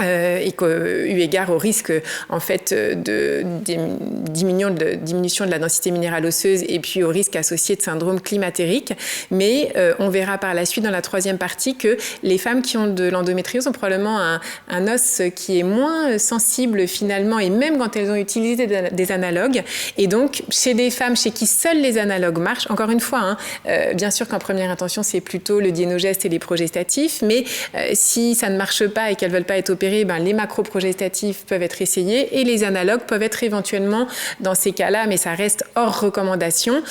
Et eu égard au risque en fait de diminution de la densité minérale osseuse et puis au risque associé de syndrome climatérique. Mais on verra par la suite dans la troisième partie que les femmes qui ont de l'endométriose ont probablement un os qui est moins sensible finalement et même quand elles ont utilisé des analogues. Et donc chez des femmes chez qui seuls les analogues marchent, encore une fois, bien sûr qu'en première intention c'est plutôt le dienogeste et les progestatifs, mais si ça ne marche pas et qu'elles ne veulent pas être opérées, les macroprogestatifs peuvent être essayés et les analogues peuvent être éventuellement dans ces cas-là, mais ça reste hors recommandation,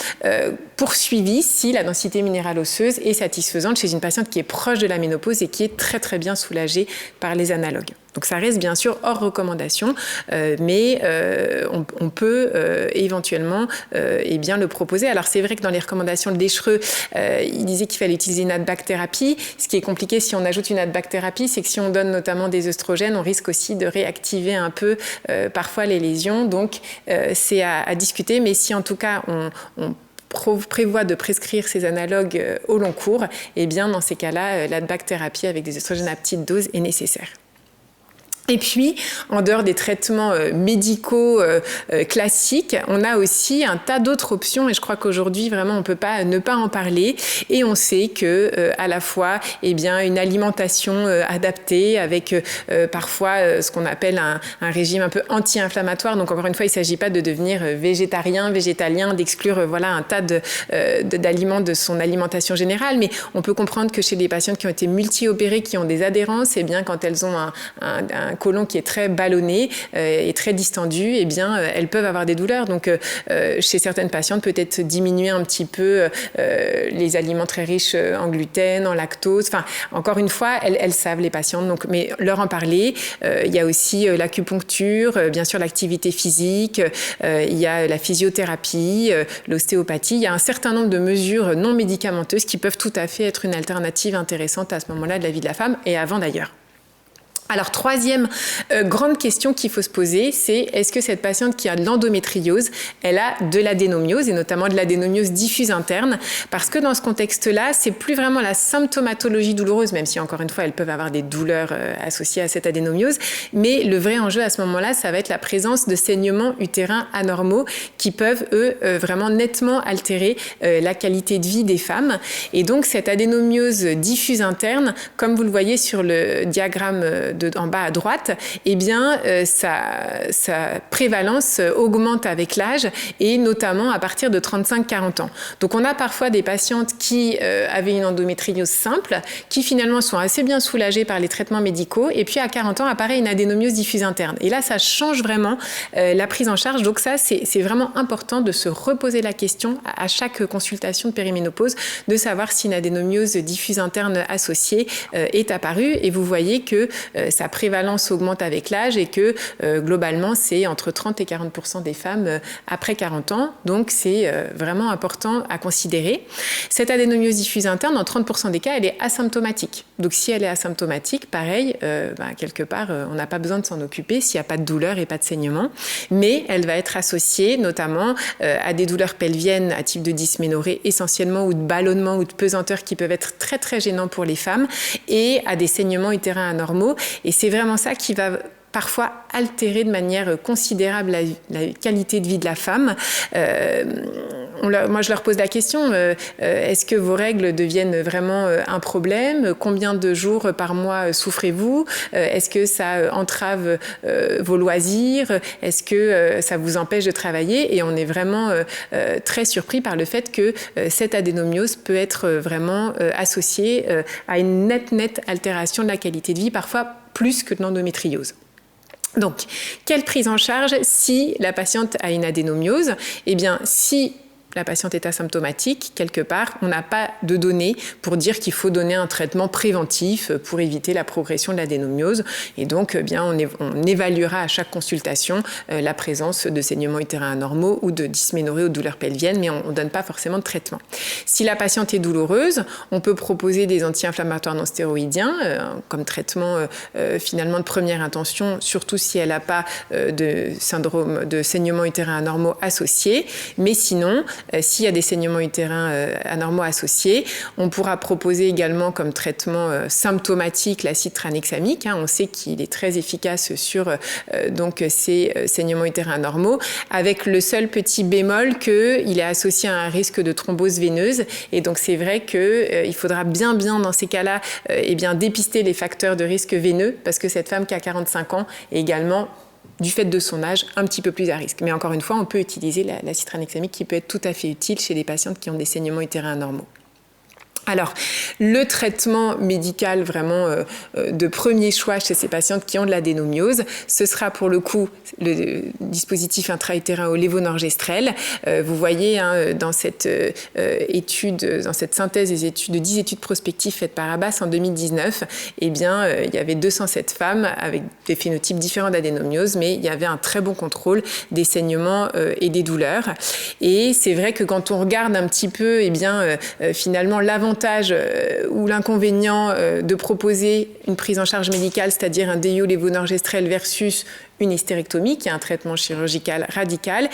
poursuivis si la densité minérale osseuse est satisfaisante chez une patiente qui est proche de la ménopause et qui est très très bien soulagée par les analogues. Donc ça reste bien sûr hors recommandation, mais on peut éventuellement bien le proposer. Alors c'est vrai que dans les recommandations de Deschreux, il disait qu'il fallait utiliser une ADBAC-thérapie. Ce qui est compliqué si on ajoute une ADBAC-thérapie, c'est que si on donne notamment des œstrogènes, on risque aussi de réactiver un peu parfois les lésions. Donc c'est à discuter, mais si en tout cas on prévoit de prescrire ces analogues au long cours, eh bien dans ces cas-là, l'ADBAC-thérapie avec des œstrogènes à petite dose est nécessaire. Et puis, en dehors des traitements médicaux classiques, on a aussi un tas d'autres options et je crois qu'aujourd'hui, vraiment, on ne peut pas ne pas en parler. Et on sait que, à la fois, eh bien, une alimentation adaptée avec parfois ce qu'on appelle un régime un peu anti-inflammatoire. Donc, encore une fois, il ne s'agit pas de devenir végétarien, végétalien, d'exclure voilà, un tas d'aliments de son alimentation générale. Mais on peut comprendre que chez des patientes qui ont été multi-opérées, qui ont des adhérences, eh bien, quand elles ont un côlon qui est très ballonné et très distendu, eh bien, elles peuvent avoir des douleurs. Donc, chez certaines patientes, peut-être diminuer un petit peu les aliments très riches en gluten, en lactose. Enfin, encore une fois, elles savent, les patientes, donc, mais leur en parler. Il y a aussi l'acupuncture, bien sûr l'activité physique, il y a la physiothérapie, l'ostéopathie. Il y a un certain nombre de mesures non médicamenteuses qui peuvent tout à fait être une alternative intéressante à ce moment-là de la vie de la femme et avant d'ailleurs. Alors, troisième grande question qu'il faut se poser, c'est est-ce que cette patiente qui a de l'endométriose, elle a de l'adénomiose, et notamment de l'adénomiose diffuse interne, parce que dans ce contexte-là, c'est plus vraiment la symptomatologie douloureuse, même si encore une fois, elles peuvent avoir des douleurs associées à cette adénomiose, mais le vrai enjeu à ce moment-là, ça va être la présence de saignements utérins anormaux qui peuvent, eux, vraiment nettement altérer la qualité de vie des femmes. Et donc, cette adénomiose diffuse interne, comme vous le voyez sur le diagramme en bas à droite, eh bien, sa prévalence augmente avec l'âge et notamment à partir de 35-40 ans. Donc, on a parfois des patientes qui avaient une endométriose simple, qui finalement sont assez bien soulagées par les traitements médicaux, et puis à 40 ans apparaît une adénomiose diffuse interne. Et là, ça change vraiment la prise en charge. Donc ça, c'est vraiment important de se reposer la question à chaque consultation de périménopause, de savoir si une adénomiose diffuse interne associée est apparue. Et vous voyez que sa prévalence augmente avec l'âge et que globalement, c'est entre 30 et 40% des femmes après 40 ans. Donc, c'est vraiment important à considérer. Cette adénomiose diffuse interne, dans 30% des cas, elle est asymptomatique. Donc, si elle est asymptomatique, pareil, quelque part, on n'a pas besoin de s'en occuper s'il n'y a pas de douleur et pas de saignement. Mais elle va être associée notamment à des douleurs pelviennes à type de dysménorrhée essentiellement, ou de ballonnement ou de pesanteur qui peuvent être très, très gênants pour les femmes, et à des saignements utérins anormaux. Et c'est vraiment ça qui va parfois altérer de manière considérable la qualité de vie de la femme. Moi, je leur pose la question, est-ce que vos règles deviennent vraiment un problème? Combien de jours par mois souffrez-vous? Est-ce que ça entrave vos loisirs? Est-ce que ça vous empêche de travailler? Et on est vraiment très surpris par le fait que cette adénomiose peut être vraiment associée à une nette altération de la qualité de vie, parfois plus que de l'endométriose. Donc, quelle prise en charge si la patiente a une adénomiose? Eh bien, si la patiente est asymptomatique, quelque part, on n'a pas de données pour dire qu'il faut donner un traitement préventif pour éviter la progression de l'adénomiose. Et donc, bien, on évaluera à chaque consultation la présence de saignements utérins anormaux ou de dysménorrhée ou de douleurs pelviennes, mais on ne donne pas forcément de traitement. Si la patiente est douloureuse, on peut proposer des anti-inflammatoires non stéroïdiens comme traitement finalement de première intention, surtout si elle n'a pas de syndrome de saignements utérins anormaux associés. Mais sinon, s'il y a des saignements utérins anormaux associés, on pourra proposer également comme traitement symptomatique l'acide tranexamique. On sait qu'il est très efficace sur donc ces saignements utérins anormaux, avec le seul petit bémol qu'il est associé à un risque de thrombose veineuse. Et donc c'est vrai qu'il faudra bien dans ces cas-là dépister les facteurs de risque veineux, parce que cette femme qui a 45 ans est également, du fait de son âge, un petit peu plus à risque. Mais encore une fois, on peut utiliser l'acide tranexamique qui peut être tout à fait utile chez les patientes qui ont des saignements utérins anormaux. Alors, le traitement médical vraiment de premier choix chez ces patientes qui ont de l'adénomiose, ce sera pour le coup le dispositif intra-utérin au lévonorgestrel. Vous voyez dans cette étude, dans cette synthèse de 10 études prospectives faites par Abbas en 2019, il y avait 207 femmes avec des phénotypes différents d'adénomiose, mais il y avait un très bon contrôle des saignements et des douleurs. Et c'est vrai que quand on regarde un petit peu, finalement, l'avantage ou l'inconvénient de proposer une prise en charge médicale, c'est-à-dire un DIU lévonorgestrel versus une hystérectomie, qui est un traitement chirurgical radical,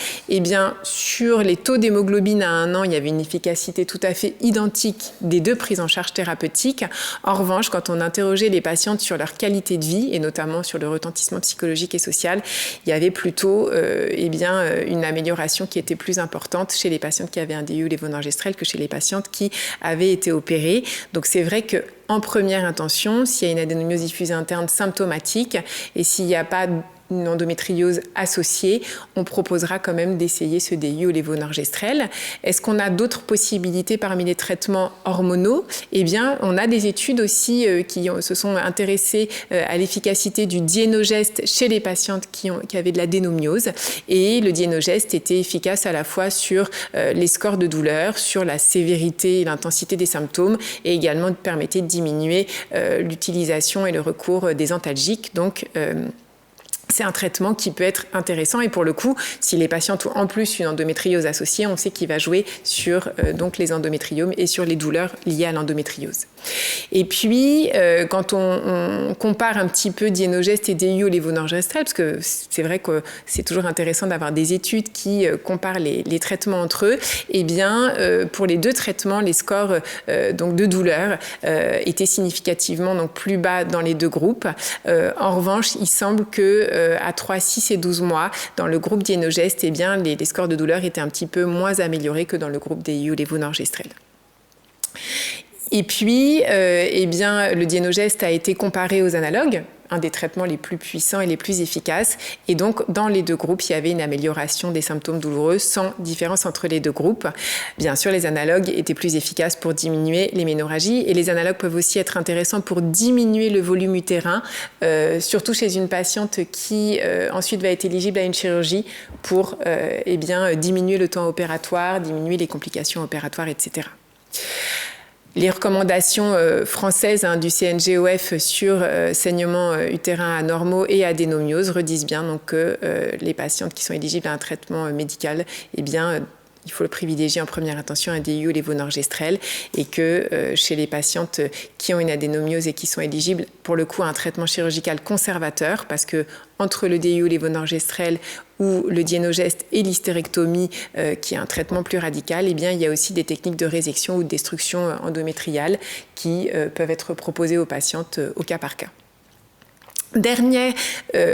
sur les taux d'hémoglobine à 1 an, il y avait une efficacité tout à fait identique des deux prises en charge thérapeutiques. En revanche, quand on interrogeait les patientes sur leur qualité de vie, et notamment sur le retentissement psychologique et social, il y avait plutôt une amélioration qui était plus importante chez les patientes qui avaient un DIU lévonorgestrel que chez les patientes qui avaient été opérées. Donc c'est vrai que en première intention, s'il y a une adénomiose diffuse interne symptomatique et s'il n'y a pas une endométriose associée, on proposera quand même d'essayer ce DIU au lévonorgestrel. Est-ce qu'on a d'autres possibilités parmi les traitements hormonaux? On a des études aussi qui se sont intéressées à l'efficacité du dienogeste chez les patientes qui avaient de l'adénomiose. Et le dienogeste était efficace à la fois sur les scores de douleur, sur la sévérité et l'intensité des symptômes, et également permettait de diminuer l'utilisation et le recours des antalgiques. Donc, c'est un traitement qui peut être intéressant et pour le coup, si les patientes ont en plus une endométriose associée, on sait qu'il va jouer sur donc les endométriomes et sur les douleurs liées à l'endométriose. Et puis, quand on compare un petit peu Dienogest et DU au lévonorgestrel, parce que c'est vrai que c'est toujours intéressant d'avoir des études qui comparent les traitements entre eux, eh bien, pour les deux traitements, les scores donc de douleur étaient significativement donc plus bas dans les deux groupes. En revanche, il semble que à 3, 6 et 12 mois, dans le groupe Dienogest, eh bien, les scores de douleur étaient un petit peu moins améliorés que dans le groupe DU lévonorgestrel. Et puis, eh bien, le Dienogest a été comparé aux analogues, un des traitements les plus puissants et les plus efficaces. Et donc, dans les deux groupes, il y avait une amélioration des symptômes douloureux sans différence entre les deux groupes. Bien sûr, les analogues étaient plus efficaces pour diminuer les ménorrhagies et les analogues peuvent aussi être intéressants pour diminuer le volume utérin, surtout chez une patiente qui ensuite va être éligible à une chirurgie pour eh bien, diminuer le temps opératoire, diminuer les complications opératoires, etc. Les recommandations françaises du CNGOF sur saignements utérins anormaux et adénomiose redisent bien donc, que les patientes qui sont éligibles à un traitement médical, eh bien, il faut le privilégier en première intention un DIU lévonorgestrel et que chez les patientes qui ont une adénomiose et qui sont éligibles pour le coup à un traitement chirurgical conservateur, parce que entre le DIU lévonorgestrel ou le Dienogest et l'hystérectomie, qui est un traitement plus radical, eh bien, il y a aussi des techniques de résection ou de destruction endométriale qui peuvent être proposées aux patientes au cas par cas. Dernier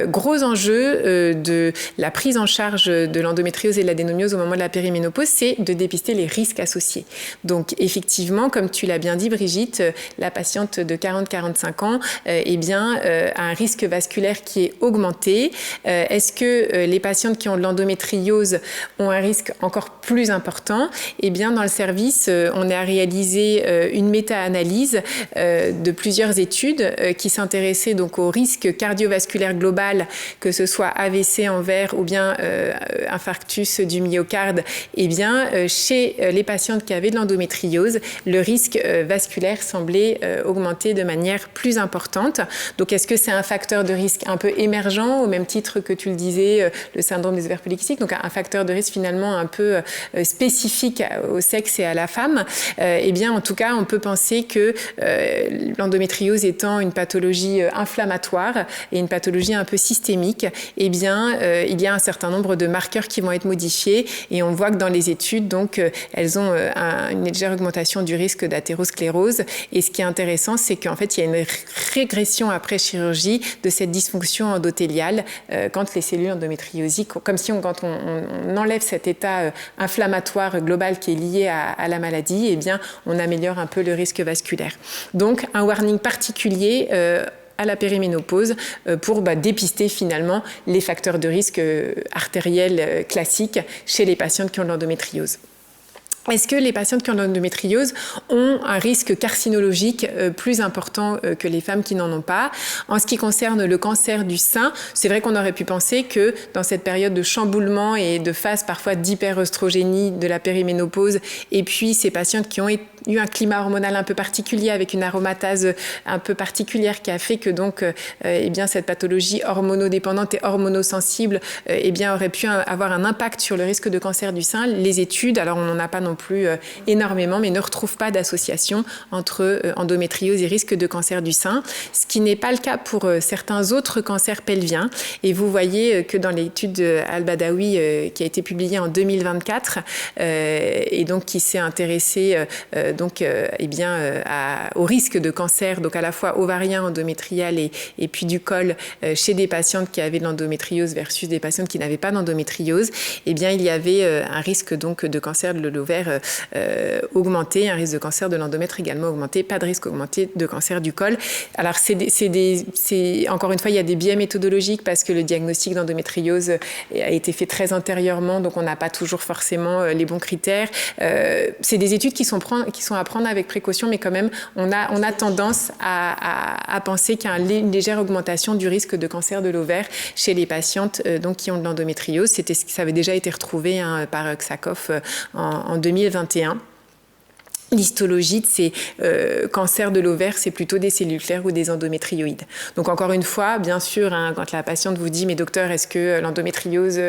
gros enjeu de la prise en charge de l'endométriose et de l'adénomiose au moment de la périménopause, c'est de dépister les risques associés. Donc effectivement, comme tu l'as bien dit Brigitte, la patiente de 40-45 ans eh bien, a un risque vasculaire qui est augmenté. Est-ce que les patientes qui ont de l'endométriose ont un risque encore plus important? Eh bien, dans le service, on a réalisé une méta-analyse de plusieurs études qui s'intéressaient donc aux risques cardiovasculaire global, que ce soit AVC en vert ou bien infarctus du myocarde, eh bien, chez les patientes qui avaient de l'endométriose, le risque vasculaire semblait augmenter de manière plus importante. Donc, est-ce que c'est un facteur de risque un peu émergent, au même titre que tu le disais, le syndrome des ovaires polykystiques, donc un facteur de risque finalement un peu spécifique au sexe et à la femme? Eh bien, en tout cas, on peut penser que l'endométriose étant une pathologie inflammatoire et une pathologie un peu systémique, eh bien, il y a un certain nombre de marqueurs qui vont être modifiés et on voit que dans les études, donc, elles ont une légère augmentation du risque d'athérosclérose. Et ce qui est intéressant, c'est qu'en fait, il y a une régression après chirurgie de cette dysfonction endothéliale quand les cellules endométriosiques, comme si quand on enlève cet état inflammatoire global qui est lié à la maladie, eh bien, on améliore un peu le risque vasculaire. Donc, un warning particulier à la périménopause pour dépister finalement les facteurs de risque artériels classiques chez les patientes qui ont de l'endométriose. Est-ce que les patientes qui ont de l'endométriose ont un risque carcinologique plus important que les femmes qui n'en ont pas? En ce qui concerne le cancer du sein, c'est vrai qu'on aurait pu penser que dans cette période de chamboulement et de phase parfois d'hyperœstrogénie de la périménopause, et puis ces patientes qui ont eu un climat hormonal un peu particulier avec une aromatase un peu particulière qui a fait que donc eh bien cette pathologie hormonodépendante et hormonosensible eh bien aurait pu avoir un impact sur le risque de cancer du sein. Les études, alors on n'en a pas non plus énormément, mais ne retrouvent pas d'association entre endométriose et risque de cancer du sein, ce qui n'est pas le cas pour certains autres cancers pelviens. Et vous voyez que dans l'étude Al-Badawi qui a été publiée en 2024 et donc qui s'est intéressée eh bien, au risque de cancer, donc à la fois ovarien, endométrial et puis du col chez des patientes qui avaient de l'endométriose versus des patientes qui n'avaient pas d'endométriose, eh bien, il y avait un risque donc de cancer de l'ovaire augmenté, un risque de cancer de l'endomètre également augmenté, pas de risque augmenté de cancer du col. Alors, encore une fois, il y a des biais méthodologiques parce que le diagnostic d'endométriose a été fait très antérieurement, donc on n'a pas toujours forcément les bons critères. C'est des études qui sont à prendre avec précaution, mais quand même, on a tendance à penser qu'il y a une légère augmentation du risque de cancer de l'ovaire chez les patientes donc, qui ont de l'endométriose. Ça avait déjà été retrouvé par Xakov en 2021. l'histologie de ces cancers de l'ovaire, c'est plutôt des cellules claires ou des endométrioïdes. Donc encore une fois, bien sûr, quand la patiente vous dit « mais docteur, est-ce que l'endométriose,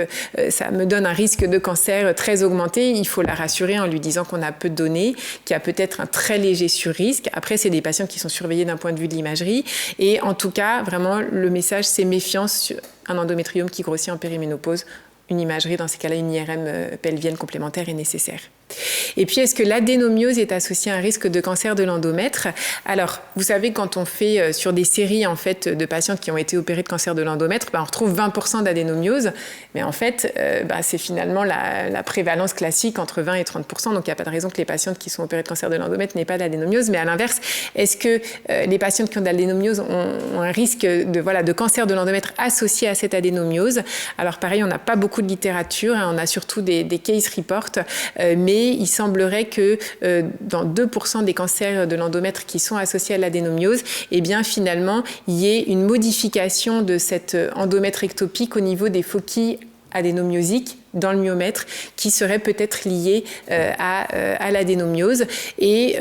ça me donne un risque de cancer très augmenté ?» Il faut la rassurer en lui disant qu'on a peu de données, qu'il y a peut-être un très léger surrisque. Après, c'est des patients qui sont surveillés d'un point de vue de l'imagerie. Et en tout cas, vraiment, le message, c'est méfiance sur un endométriome qui grossit en périménopause. Une imagerie, dans ces cas-là, une IRM pelvienne complémentaire est nécessaire. Et puis, est-ce que l'adénomiose est associée à un risque de cancer de l'endomètre? Alors, vous savez, quand on fait sur des séries en fait, de patientes qui ont été opérées de cancer de l'endomètre, on retrouve 20% d'adénomiose. Mais en fait, c'est finalement la prévalence classique entre 20 et 30%. Donc, il n'y a pas de raison que les patientes qui sont opérées de cancer de l'endomètre n'aient pas d'adénomiose. Mais à l'inverse, est-ce que les patientes qui ont de l'adénomiose ont un risque de cancer de l'endomètre associé à cette adénomiose? Alors, pareil, on n'a pas beaucoup de littérature. On a surtout des case reports. Mais il semblerait que dans 2% des cancers de l'endomètre qui sont associés à l'adénomiose, eh bien finalement, il y ait une modification de cette endomètre ectopique au niveau des foci adénomiosiques dans le myomètre qui serait peut-être lié à l'adénomiose. Et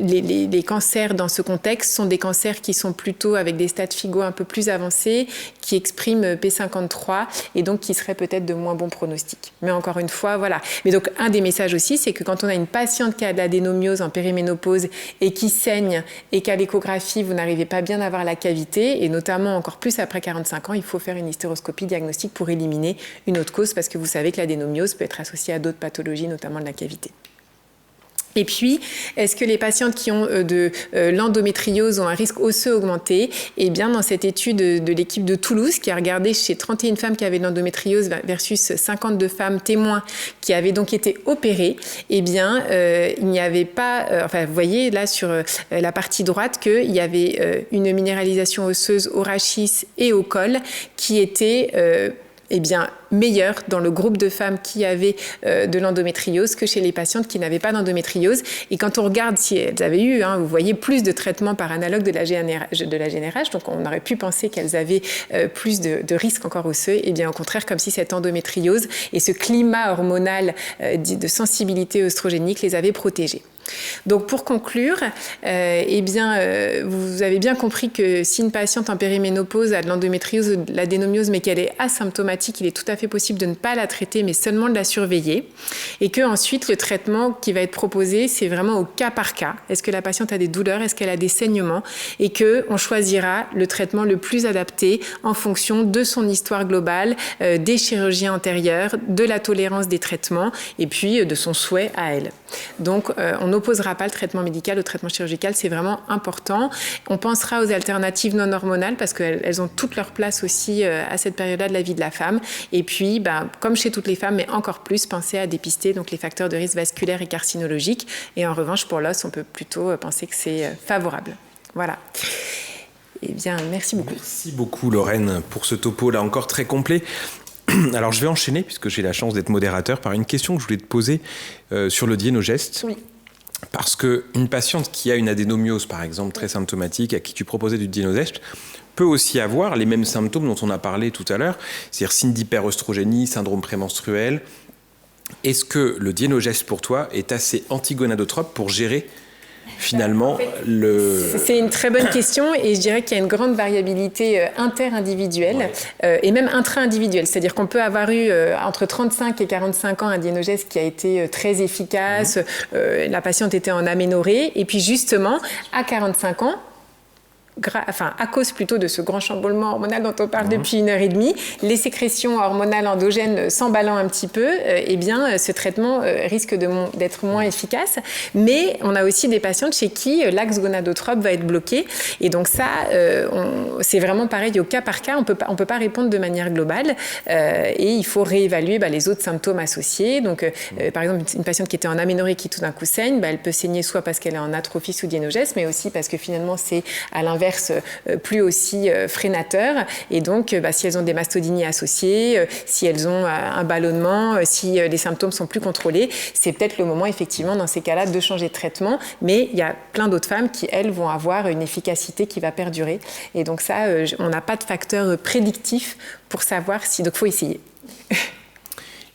les cancers dans ce contexte sont des cancers qui sont plutôt avec des stades FIGO un peu plus avancés, qui expriment P53 et donc qui seraient peut-être de moins bons pronostics. Mais encore une fois, voilà. Mais donc un des messages aussi, c'est que quand on a une patiente qui a de l'adénomiose en périménopause et qui saigne et qu'à l'échographie, vous n'arrivez pas bien à voir la cavité, et notamment encore plus après 45 ans, il faut faire une hystéroscopie diagnostique pour éliminer une autre cause parce que vous savez que l'adénomiose peut être associée à d'autres pathologies, notamment de la cavité. Et puis, est-ce que les patientes qui ont de l'endométriose ont un risque osseux augmenté? Eh bien, dans cette étude de l'équipe de Toulouse, qui a regardé chez 31 femmes qui avaient de l'endométriose versus 52 femmes témoins qui avaient donc été opérées, eh bien, il n'y avait pas... vous voyez là sur la partie droite qu'il y avait une minéralisation osseuse au rachis et au col qui était... meilleure dans le groupe de femmes qui avaient de l'endométriose que chez les patientes qui n'avaient pas d'endométriose. Et quand on regarde si elles avaient eu, vous voyez, plus de traitements par analogue de la GnRH, donc on aurait pu penser qu'elles avaient plus de risques encore osseux. Et bien au contraire, comme si cette endométriose et ce climat hormonal de sensibilité oestrogénique les avaient protégées. Donc pour conclure, vous avez bien compris que si une patiente en périménopause a de l'endométriose ou de l'adénomiose mais qu'elle est asymptomatique, il est tout à fait possible de ne pas la traiter mais seulement de la surveiller, et que ensuite le traitement qui va être proposé, c'est vraiment au cas par cas. Est-ce que la patiente a des douleurs, est-ce qu'elle a des saignements, et qu'on choisira le traitement le plus adapté en fonction de son histoire globale, des chirurgies antérieures, de la tolérance des traitements et puis de son souhait à elle. Donc on n'opposera pas le traitement médical au traitement chirurgical, c'est vraiment important. On pensera aux alternatives non hormonales parce qu'elles ont toute leur place aussi à cette période-là de la vie de la femme. Et puis, comme chez toutes les femmes, mais encore plus, penser à dépister donc, les facteurs de risque vasculaires et carcinologiques. Et en revanche, pour l'os, on peut plutôt penser que c'est favorable. Voilà. Eh bien, merci beaucoup. Merci beaucoup, Lorraine, pour ce topo là encore très complet. Alors, je vais enchaîner, puisque j'ai la chance d'être modérateur, par une question que je voulais te poser sur le dienogeste. Oui. Parce qu'une patiente qui a une adénomiose, par exemple, très symptomatique, à qui tu proposais du dienogeste, peut aussi avoir les mêmes symptômes dont on a parlé tout à l'heure, c'est-à-dire signe d'hyperœstrogénie, syndrome prémenstruel. Est-ce que le dienogeste, pour toi, est assez antigonadotrope pour gérer finalement C'est une très bonne question et je dirais qu'il y a une grande variabilité interindividuelle et même intra-individuelle. C'est-à-dire qu'on peut avoir eu entre 35 et 45 ans un dienogeste qui a été très efficace, la patiente était en aménorrhée et puis justement à 45 ans, à cause plutôt de ce grand chamboulement hormonal dont on parle depuis 1h30, les sécrétions hormonales endogènes s'emballant un petit peu, ce traitement risque d'être moins efficace. Mais on a aussi des patientes chez qui l'axe gonadotrope va être bloqué. Et donc ça, c'est vraiment pareil au cas par cas. On peut pas répondre de manière globale. Et il faut réévaluer les autres symptômes associés. Donc, par exemple, une patiente qui était en aménorrhée qui tout d'un coup saigne, elle peut saigner soit parce qu'elle est en atrophie sous dienogeste, mais aussi parce que finalement, c'est à l'inverse plus aussi freinateur et donc si elles ont des mastodinies associées, si elles ont un ballonnement, si les symptômes sont plus contrôlés, c'est peut-être le moment effectivement dans ces cas-là de changer de traitement, mais il y a plein d'autres femmes qui elles vont avoir une efficacité qui va perdurer et donc ça on n'a pas de facteur prédictif pour savoir si, donc il faut essayer.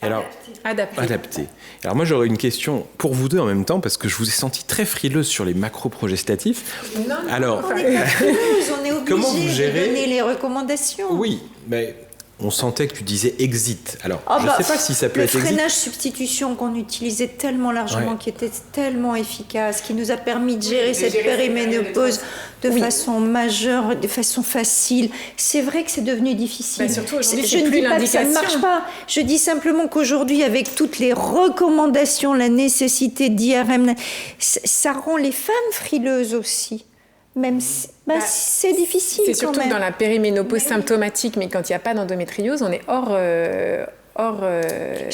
Alors, Adapté. Alors moi j'aurais une question pour vous deux en même temps parce que je vous ai senti très frileuse sur les macro-progestatifs. Non, alors, On n'est pas frileuse, on est comment vous obligé gérez... de donner les recommandations. Oui, mais on sentait que tu disais exit. Alors, je bah, ne sais pas si ça peut être le exit. freinage substitution qu'on utilisait tellement largement, qui était tellement efficace, qui nous a permis de gérer cette périménopause de façon majeure, de façon facile. C'est vrai que c'est devenu difficile. Bah, surtout aujourd'hui, je ne dis pas que ça ne marche pas. Je dis simplement qu'aujourd'hui, avec toutes les recommandations, la nécessité d'IRM, ça rend les femmes frileuses aussi. Même si, c'est difficile. C'est surtout quand même. dans la périménopause symptomatique, mais quand il n'y a pas d'endométriose, on est hors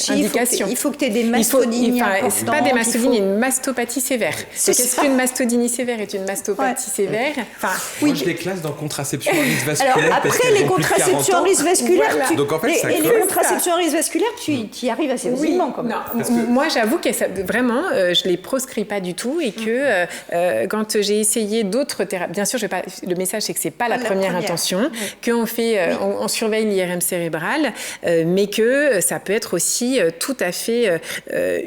indication. Il faut que tu aies des mastodinies. C'est pas des mastodinies, une mastopathie sévère. Qu'est-ce qu'une mastodynie sévère est une mastopathie sévère? Moi, je les classe dans contraception à risque vasculaire. Alors, après, les contraceptions à risque vasculaire, voilà. Donc, en fait, les contraceptions à risque vasculaire, tu y arrives assez facilement quand même. Moi, j'avoue que vraiment, je les proscris pas du tout et que quand j'ai essayé d'autres thérapies, bien sûr, le message, c'est que c'est pas la première intention, qu'on fait, on surveille l'IRM cérébral, mais que ça peut être aussi tout à fait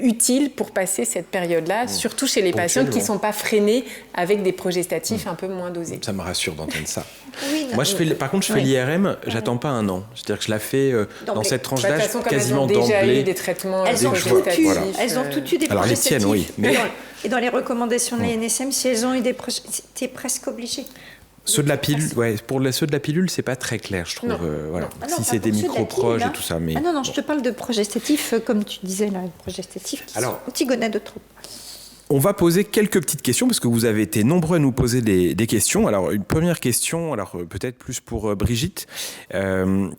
utile pour passer cette période-là, surtout chez les patientes qui ne sont pas freinées avec des progestatifs un peu moins dosés. Ça me rassure d'entendre ça. Oui, Moi, par contre, je fais l'IRM, j'attends pas un an. C'est-à-dire que je la fais dans cette tranche d'âge quasiment d'emblée. Elles ont déjà eu des traitements progestatifs. Elles ont toutes eu des progestatifs. Alors les tiennes, oui. Mais... Et dans les recommandations de l'ANSM, si elles ont eu des progestatifs, t'es presque obligé. Ceux de la pilule, pour ceux de la pilule, c'est pas très clair, je trouve. Voilà. Si c'est des micro-proges et tout ça, mais non, je te parle de progestatifs, comme tu disais là, progestatifs qui sont antigonadotropes. On va poser quelques petites questions parce que vous avez été nombreux à nous poser des questions. Alors une première question, peut-être plus pour Brigitte, une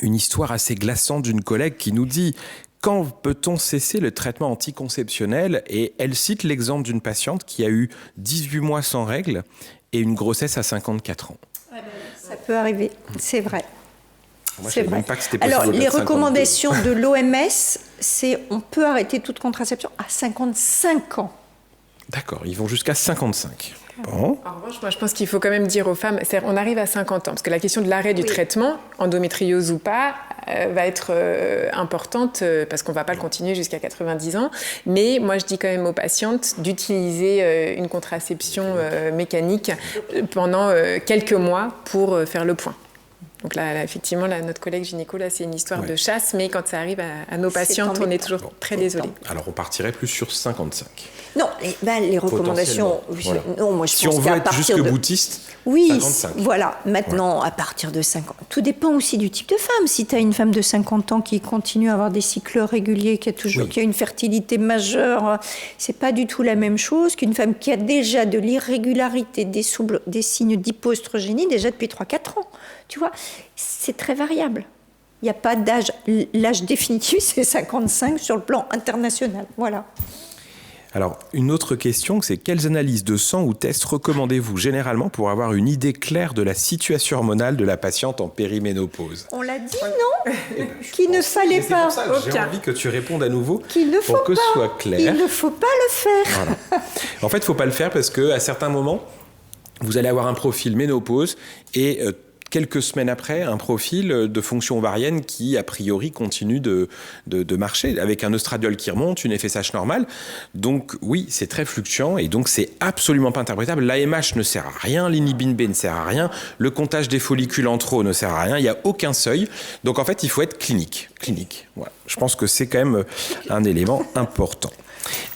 histoire assez glaçante d'une collègue qui nous dit: quand peut-on cesser le traitement anticonceptionnel? Et elle cite l'exemple d'une patiente qui a eu 18 mois sans règles et une grossesse à 54 ans. Ça peut arriver, c'est vrai. Moi, je ne savais même pas que c'était possible. Alors, les recommandations de l'OMS, c'est on peut arrêter toute contraception à 55 ans. D'accord, ils vont jusqu'à 55. Bon. En revanche, moi, je pense qu'il faut quand même dire aux femmes, on arrive à 50 ans, parce que la question de l'arrêt du traitement, endométriose ou pas, va être importante, parce qu'on ne va pas le continuer jusqu'à 90 ans. Mais moi, je dis quand même aux patientes d'utiliser une contraception mécanique pendant quelques mois pour faire le point. Donc là, effectivement, notre collègue gynéco, là, c'est une histoire de chasse, mais quand ça arrive à nos patientes, on est toujours très désolé. Alors, on partirait plus sur 55. Non, les recommandations... Voilà. Non, moi, je si pense on veut être jusque boutiste, oui, 55. Voilà. Maintenant, à partir de 50... Tout dépend aussi du type de femme. Si tu as une femme de 50 ans qui continue à avoir des cycles réguliers, qui a une fertilité majeure, c'est pas du tout la même chose qu'une femme qui a déjà de l'irrégularité, des signes d'hypoestrogénie déjà depuis 3-4 ans. Tu vois, c'est très variable. Il n'y a pas d'âge. L'âge définitif, c'est 55 sur le plan international. Voilà. Alors, une autre question, c'est quelles analyses de sang ou tests recommandez-vous généralement pour avoir une idée claire de la situation hormonale de la patiente en périménopause? On l'a dit, non? Qu'il ne fallait pas. C'est pour ça que j'ai envie que tu répondes à nouveau pour que ce soit clair. Il ne faut pas le faire. Voilà. En fait, il ne faut pas le faire parce qu'à certains moments, vous allez avoir un profil ménopause et quelques semaines après, un profil de fonction ovarienne qui, a priori, continue de marcher, avec un œstradiol qui remonte, une FSH normale. Donc, oui, c'est très fluctuant et donc c'est absolument pas interprétable. L'AMH ne sert à rien, l'inhibine B ne sert à rien, le comptage des follicules en trop ne sert à rien, il n'y a aucun seuil. Donc, en fait, il faut être clinique. Voilà. Je pense que c'est quand même un élément important.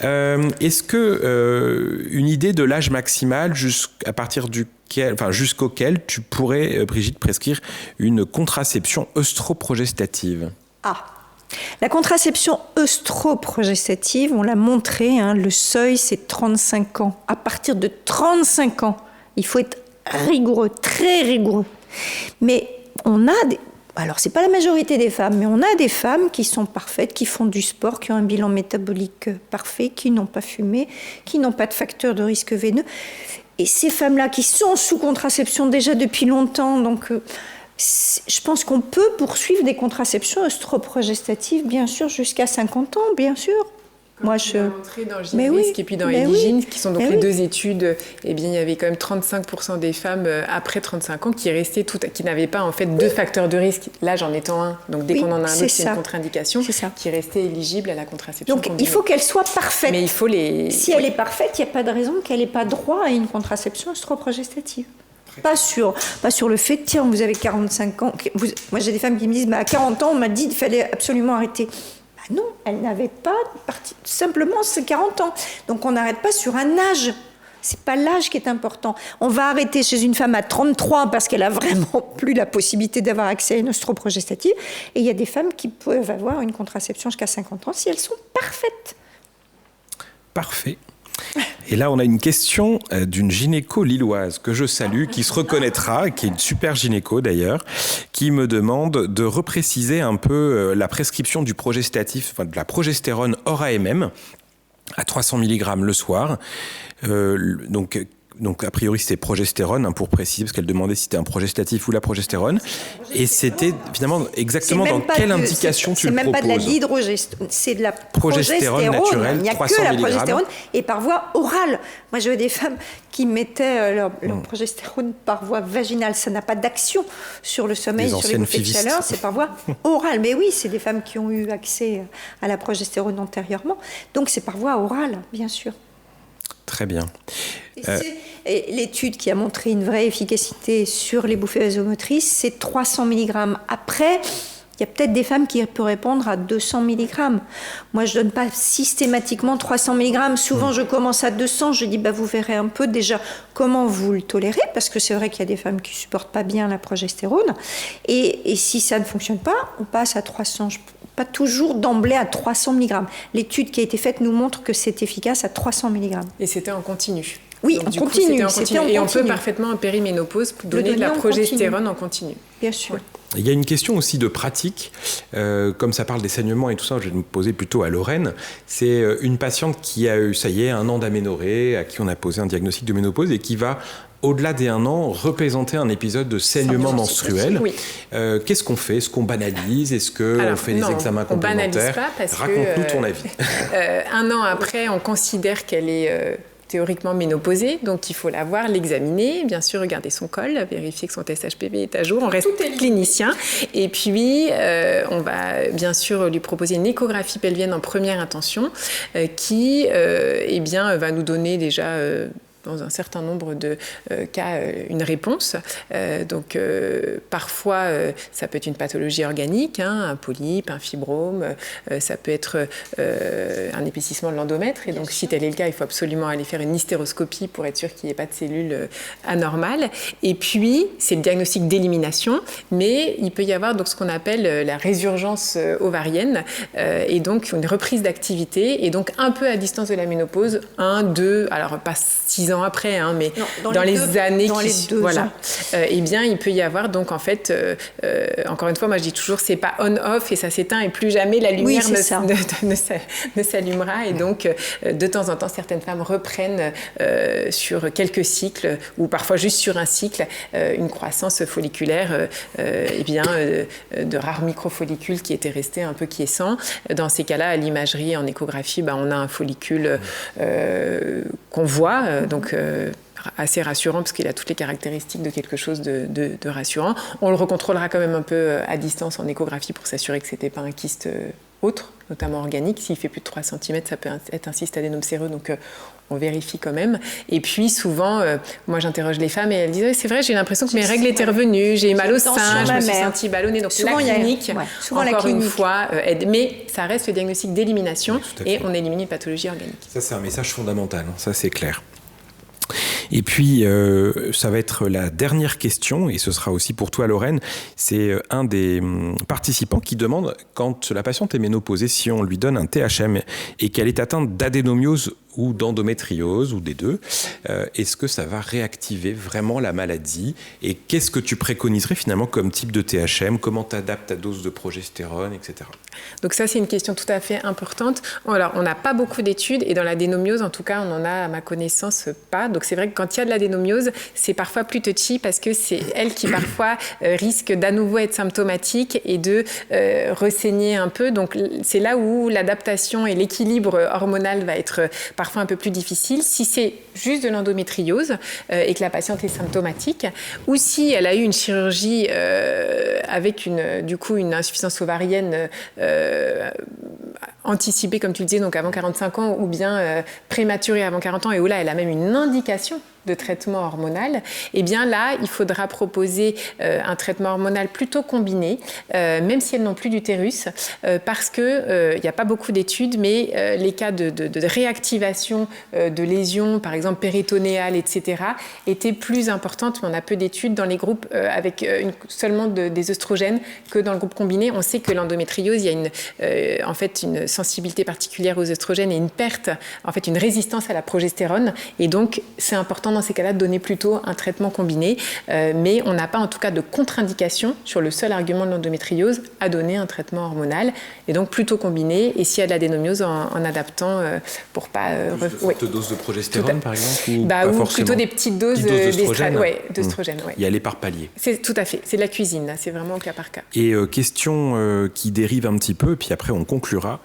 Est-ce que une idée de l'âge maximal à partir jusqu'auquel tu pourrais, Brigitte, prescrire une contraception œstroprogestative? La contraception œstroprogestative, on l'a montré, le seuil c'est 35 ans. À partir de 35 ans, il faut être rigoureux, très rigoureux. Mais on a alors, ce n'est pas la majorité des femmes, mais on a des femmes qui sont parfaites, qui font du sport, qui ont un bilan métabolique parfait, qui n'ont pas fumé, qui n'ont pas de facteur de risque veineux. Et ces femmes-là qui sont sous contraception déjà depuis longtemps, donc je pense qu'on peut poursuivre des contraceptions œstroprogestatives, bien sûr, jusqu'à 50 ans, bien sûr. Moi, je... montré dans GIRISC et puis dans Eligine, qui sont donc les deux études, eh bien, il y avait quand même 35% des femmes après 35 ans qui restaient qui n'avaient pas en fait deux facteurs de risque, l'âge en étant un. Donc dès qu'on en a un autre, c'est une contre-indication, qui restait éligible à la contraception. Donc combinée. il faut qu'elle soit parfaite. Mais il faut Si elle est parfaite, il n'y a pas de raison qu'elle n'ait pas droit à une contraception œstroprogestative. Pas sur le fait, tiens, vous avez 45 ans. Moi, j'ai des femmes qui me disent, à 40 ans, on m'a dit qu'il fallait absolument arrêter. Non, elle n'avait pas simplement c'est 40 ans. Donc on n'arrête pas sur un âge. C'est pas l'âge qui est important. On va arrêter chez une femme à 33 parce qu'elle a vraiment plus la possibilité d'avoir accès à une œstroprogestative. Et il y a des femmes qui peuvent avoir une contraception jusqu'à 50 ans si elles sont parfaites. Parfait. Et là, on a une question d'une gynéco lilloise que je salue, qui se reconnaîtra, qui est une super gynéco d'ailleurs, qui me demande de repréciser un peu la prescription du progestatif, enfin de la progestérone hors AMM à 300 mg le soir. Donc, a priori, c'était progestérone, pour préciser, parce qu'elle demandait si c'était un progestatif ou la progestérone. Et c'était, finalement, exactement dans quelle indication tu le proposes. C'est même pas de la dihydrogestérone, c'est de la progestérone naturelle, 300 mg. Il n'y a que la progestérone, et par voie orale. Moi, j'avais des femmes qui mettaient leur progestérone par voie vaginale. Ça n'a pas d'action sur le sommeil, sur les bouffées de chaleur, c'est par voie orale. Mais oui, c'est des femmes qui ont eu accès à la progestérone antérieurement. Donc, c'est par voie orale, bien sûr. Très bien. Et l'étude qui a montré une vraie efficacité sur les bouffées vasomotrices, c'est 300 mg. Après, il y a peut-être des femmes qui peuvent répondre à 200 mg. Moi, je ne donne pas systématiquement 300 mg. Souvent, je commence à 200. Je dis, vous verrez un peu déjà comment vous le tolérez, parce que c'est vrai qu'il y a des femmes qui ne supportent pas bien la progestérone. Et si ça ne fonctionne pas, on passe à 300. Pas toujours d'emblée à 300 mg. L'étude qui a été faite nous montre que c'est efficace à 300 mg. Et c'était en continu. Oui, en continu. Et on peut parfaitement en périménopause donner de la progestérone en continu. Bien sûr. Ouais. Il y a une question aussi de pratique, comme ça parle des saignements et tout ça, je vais me poser plutôt à Lorraine. C'est une patiente qui a eu, ça y est, 1 an d'aménorrhée, à qui on a posé un diagnostic de ménopause et qui va, au-delà des 1 an, représenter un épisode de saignement menstruel. Oui. Qu'est-ce qu'on fait? Est-ce qu'on banalise? Est-ce qu'on fait des examens complémentaires? On banalise pas parce Raconte-nous ton avis. 1 an après, on considère qu'elle est... théoriquement ménopausée, donc il faut la voir, l'examiner, bien sûr regarder son col, vérifier que son test HPV est à jour, on reste clinicien, et puis on va bien sûr lui proposer une échographie pelvienne en première intention qui va nous donner déjà dans un certain nombre de cas une réponse. Parfois, ça peut être une pathologie organique, un polype, un fibrome, ça peut être un épaississement de l'endomètre. Et donc, si tel est le cas, il faut absolument aller faire une hystéroscopie pour être sûr qu'il n'y ait pas de cellules anormales. Et puis, c'est le diagnostic d'élimination, mais il peut y avoir donc, ce qu'on appelle la résurgence ovarienne, et donc une reprise d'activité, et donc un peu à distance de la ménopause, 1, 2, alors pas 6 ans après, mais non, dans les années qui suivent, voilà. Eh bien, il peut y avoir donc en fait, encore une fois, moi je dis toujours, c'est pas on/off et ça s'éteint et plus jamais la lumière ne s'allumera. Et donc, de temps en temps, certaines femmes reprennent sur quelques cycles ou parfois juste sur un cycle une croissance folliculaire, de rares microfollicules qui étaient restés un peu quiescents. Dans ces cas-là, à l'imagerie, en échographie, on a un follicule qu'on voit, assez rassurant parce qu'il a toutes les caractéristiques de quelque chose de rassurant. On le recontrôlera quand même un peu à distance en échographie pour s'assurer que ce n'était pas un kyste autre, notamment organique. S'il fait plus de 3 cm, ça peut être un cyste adénome-séreux, donc on vérifie quand même. Et puis souvent, moi j'interroge les femmes et elles disent c'est vrai, j'ai l'impression que mes règles étaient revenues, j'ai mal au sein, je me suis sentie ballonnée. Donc souvent, la clinique, encore une fois, aide. Mais ça reste le diagnostic d'élimination et on élimine une pathologie organique. Ça, c'est un message fondamental, ça c'est clair. Et puis, ça va être la dernière question, et ce sera aussi pour toi, Lorraine. C'est un des participants qui demande, quand la patiente est ménopausée, si on lui donne un THM et qu'elle est atteinte d'adénomiose ou d'endométriose, ou des deux. Est-ce que ça va réactiver vraiment la maladie? Et qu'est-ce que tu préconiserais finalement comme type de THM? Comment tu adaptes ta dose de progestérone, etc. Donc ça, c'est une question tout à fait importante. Alors, on n'a pas beaucoup d'études, et dans l'adénomiose, en tout cas, on en a, à ma connaissance, pas. Donc c'est vrai que quand il y a de l'adénomiose, c'est parfois plus touchy, parce que c'est elle qui parfois risque d'à nouveau être symptomatique et de ressaigner un peu. Donc c'est là où l'adaptation et l'équilibre hormonal va être parfois un peu plus difficile. Si c'est juste de l'endométriose et que la patiente est symptomatique, ou si elle a eu une chirurgie avec une insuffisance ovarienne anticipée, comme tu le disais, donc avant 45 ans, ou bien prématurée avant 40 ans, et où là, elle a même une indication de traitement hormonal, eh bien là, il faudra proposer un traitement hormonal plutôt combiné, même si elles n'ont plus d'utérus, parce qu'il n'y a pas beaucoup d'études, mais les cas de réactivation de lésions, par exemple péritonéales, etc., étaient plus importantes, mais on a peu d'études dans les groupes avec seulement des œstrogènes que dans le groupe combiné. On sait que l'endométriose, il y a en fait une sensibilité particulière aux œstrogènes et une perte, en fait une résistance à la progestérone, et donc c'est important dans ces cas-là de donner plutôt un traitement combiné, mais on n'a pas en tout cas de contre-indication sur le seul argument de l'endométriose à donner un traitement hormonal, et donc plutôt combiné, et s'il y a de l'adénomiose en adaptant pour pas... Forte dose de progestérone par exemple, ou plutôt des petites doses d'œstrogène. Y aller par palier. C'est tout à fait, c'est de la cuisine, là, c'est vraiment au cas par cas. Et question qui dérive un petit peu, puis après on conclura,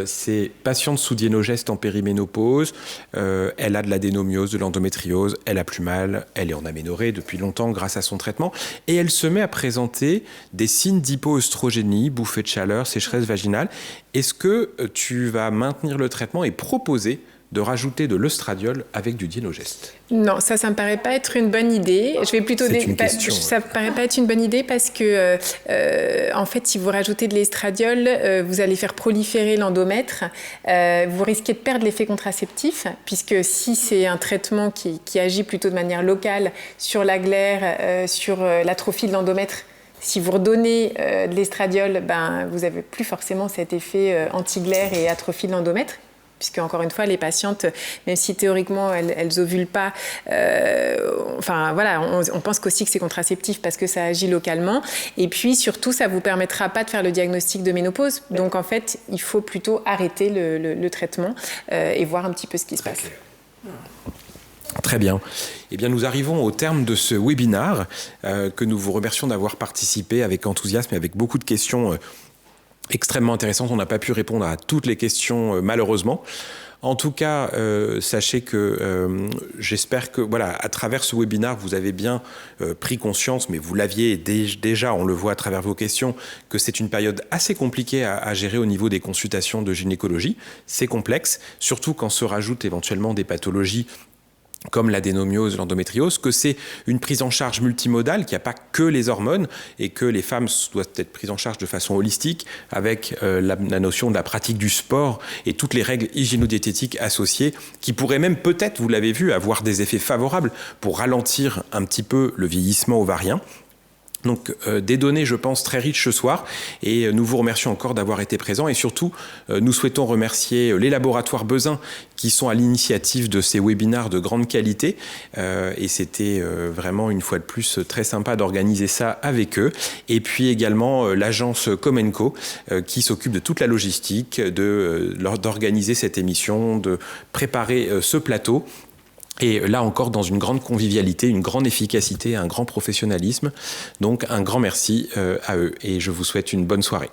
c'est patiente sous Dienogest en périménopause, elle a de l'adénomiose, de l'endométriose, elle a plus mal, elle est en aménorrhée depuis longtemps grâce à son traitement, et elle se met à présenter des signes d'hypoœstrogénie, bouffées de chaleur, sécheresse vaginale. Est-ce que tu vas maintenir le traitement et proposer de rajouter de l'œstradiol avec du Dienogest? Non, ça me paraît pas être une bonne idée. Je vais plutôt ça me paraît pas être une bonne idée parce que en fait, si vous rajoutez de l'estradiol, vous allez faire proliférer l'endomètre. Vous risquez de perdre l'effet contraceptif, puisque si c'est un traitement qui agit plutôt de manière locale sur la glaire, sur l'atrophie de l'endomètre, si vous redonnez de l'estradiol, vous n'avez plus forcément cet effet anti-glaire et atrophie de l'endomètre. Puisque, encore une fois, les patientes, même si théoriquement elles ovulent pas, on pense qu'aussi que c'est contraceptif parce que ça agit localement. Et puis, surtout, ça ne vous permettra pas de faire le diagnostic de ménopause. Donc, en fait, il faut plutôt arrêter le traitement et voir un petit peu ce qui se passe. Très bien. Eh bien, nous arrivons au terme de ce webinaire que nous vous remercions d'avoir participé avec enthousiasme et avec beaucoup de questions extrêmement intéressante. On n'a pas pu répondre à toutes les questions, malheureusement. En tout cas, sachez que j'espère que, à travers ce webinaire, vous avez bien pris conscience, mais vous l'aviez déjà, on le voit à travers vos questions, que c'est une période assez compliquée à gérer au niveau des consultations de gynécologie. C'est complexe, surtout quand se rajoutent éventuellement des pathologies comme l'adénomiose, l'endométriose, que c'est une prise en charge multimodale, qu'il n'y a pas que les hormones et que les femmes doivent être prises en charge de façon holistique avec la notion de la pratique du sport et toutes les règles hygiéno-diététiques associées qui pourraient même peut-être, vous l'avez vu, avoir des effets favorables pour ralentir un petit peu le vieillissement ovarien. Donc des données, je pense, très riches ce soir, et nous vous remercions encore d'avoir été présents, et surtout nous souhaitons remercier les laboratoires Bezin qui sont à l'initiative de ces webinaires de grande qualité, et c'était vraiment une fois de plus très sympa d'organiser ça avec eux, et puis également l'agence Comenco qui s'occupe de toute la logistique, d'organiser cette émission, de préparer ce plateau. Et là encore, dans une grande convivialité, une grande efficacité, un grand professionnalisme. Donc, un grand merci à eux et je vous souhaite une bonne soirée.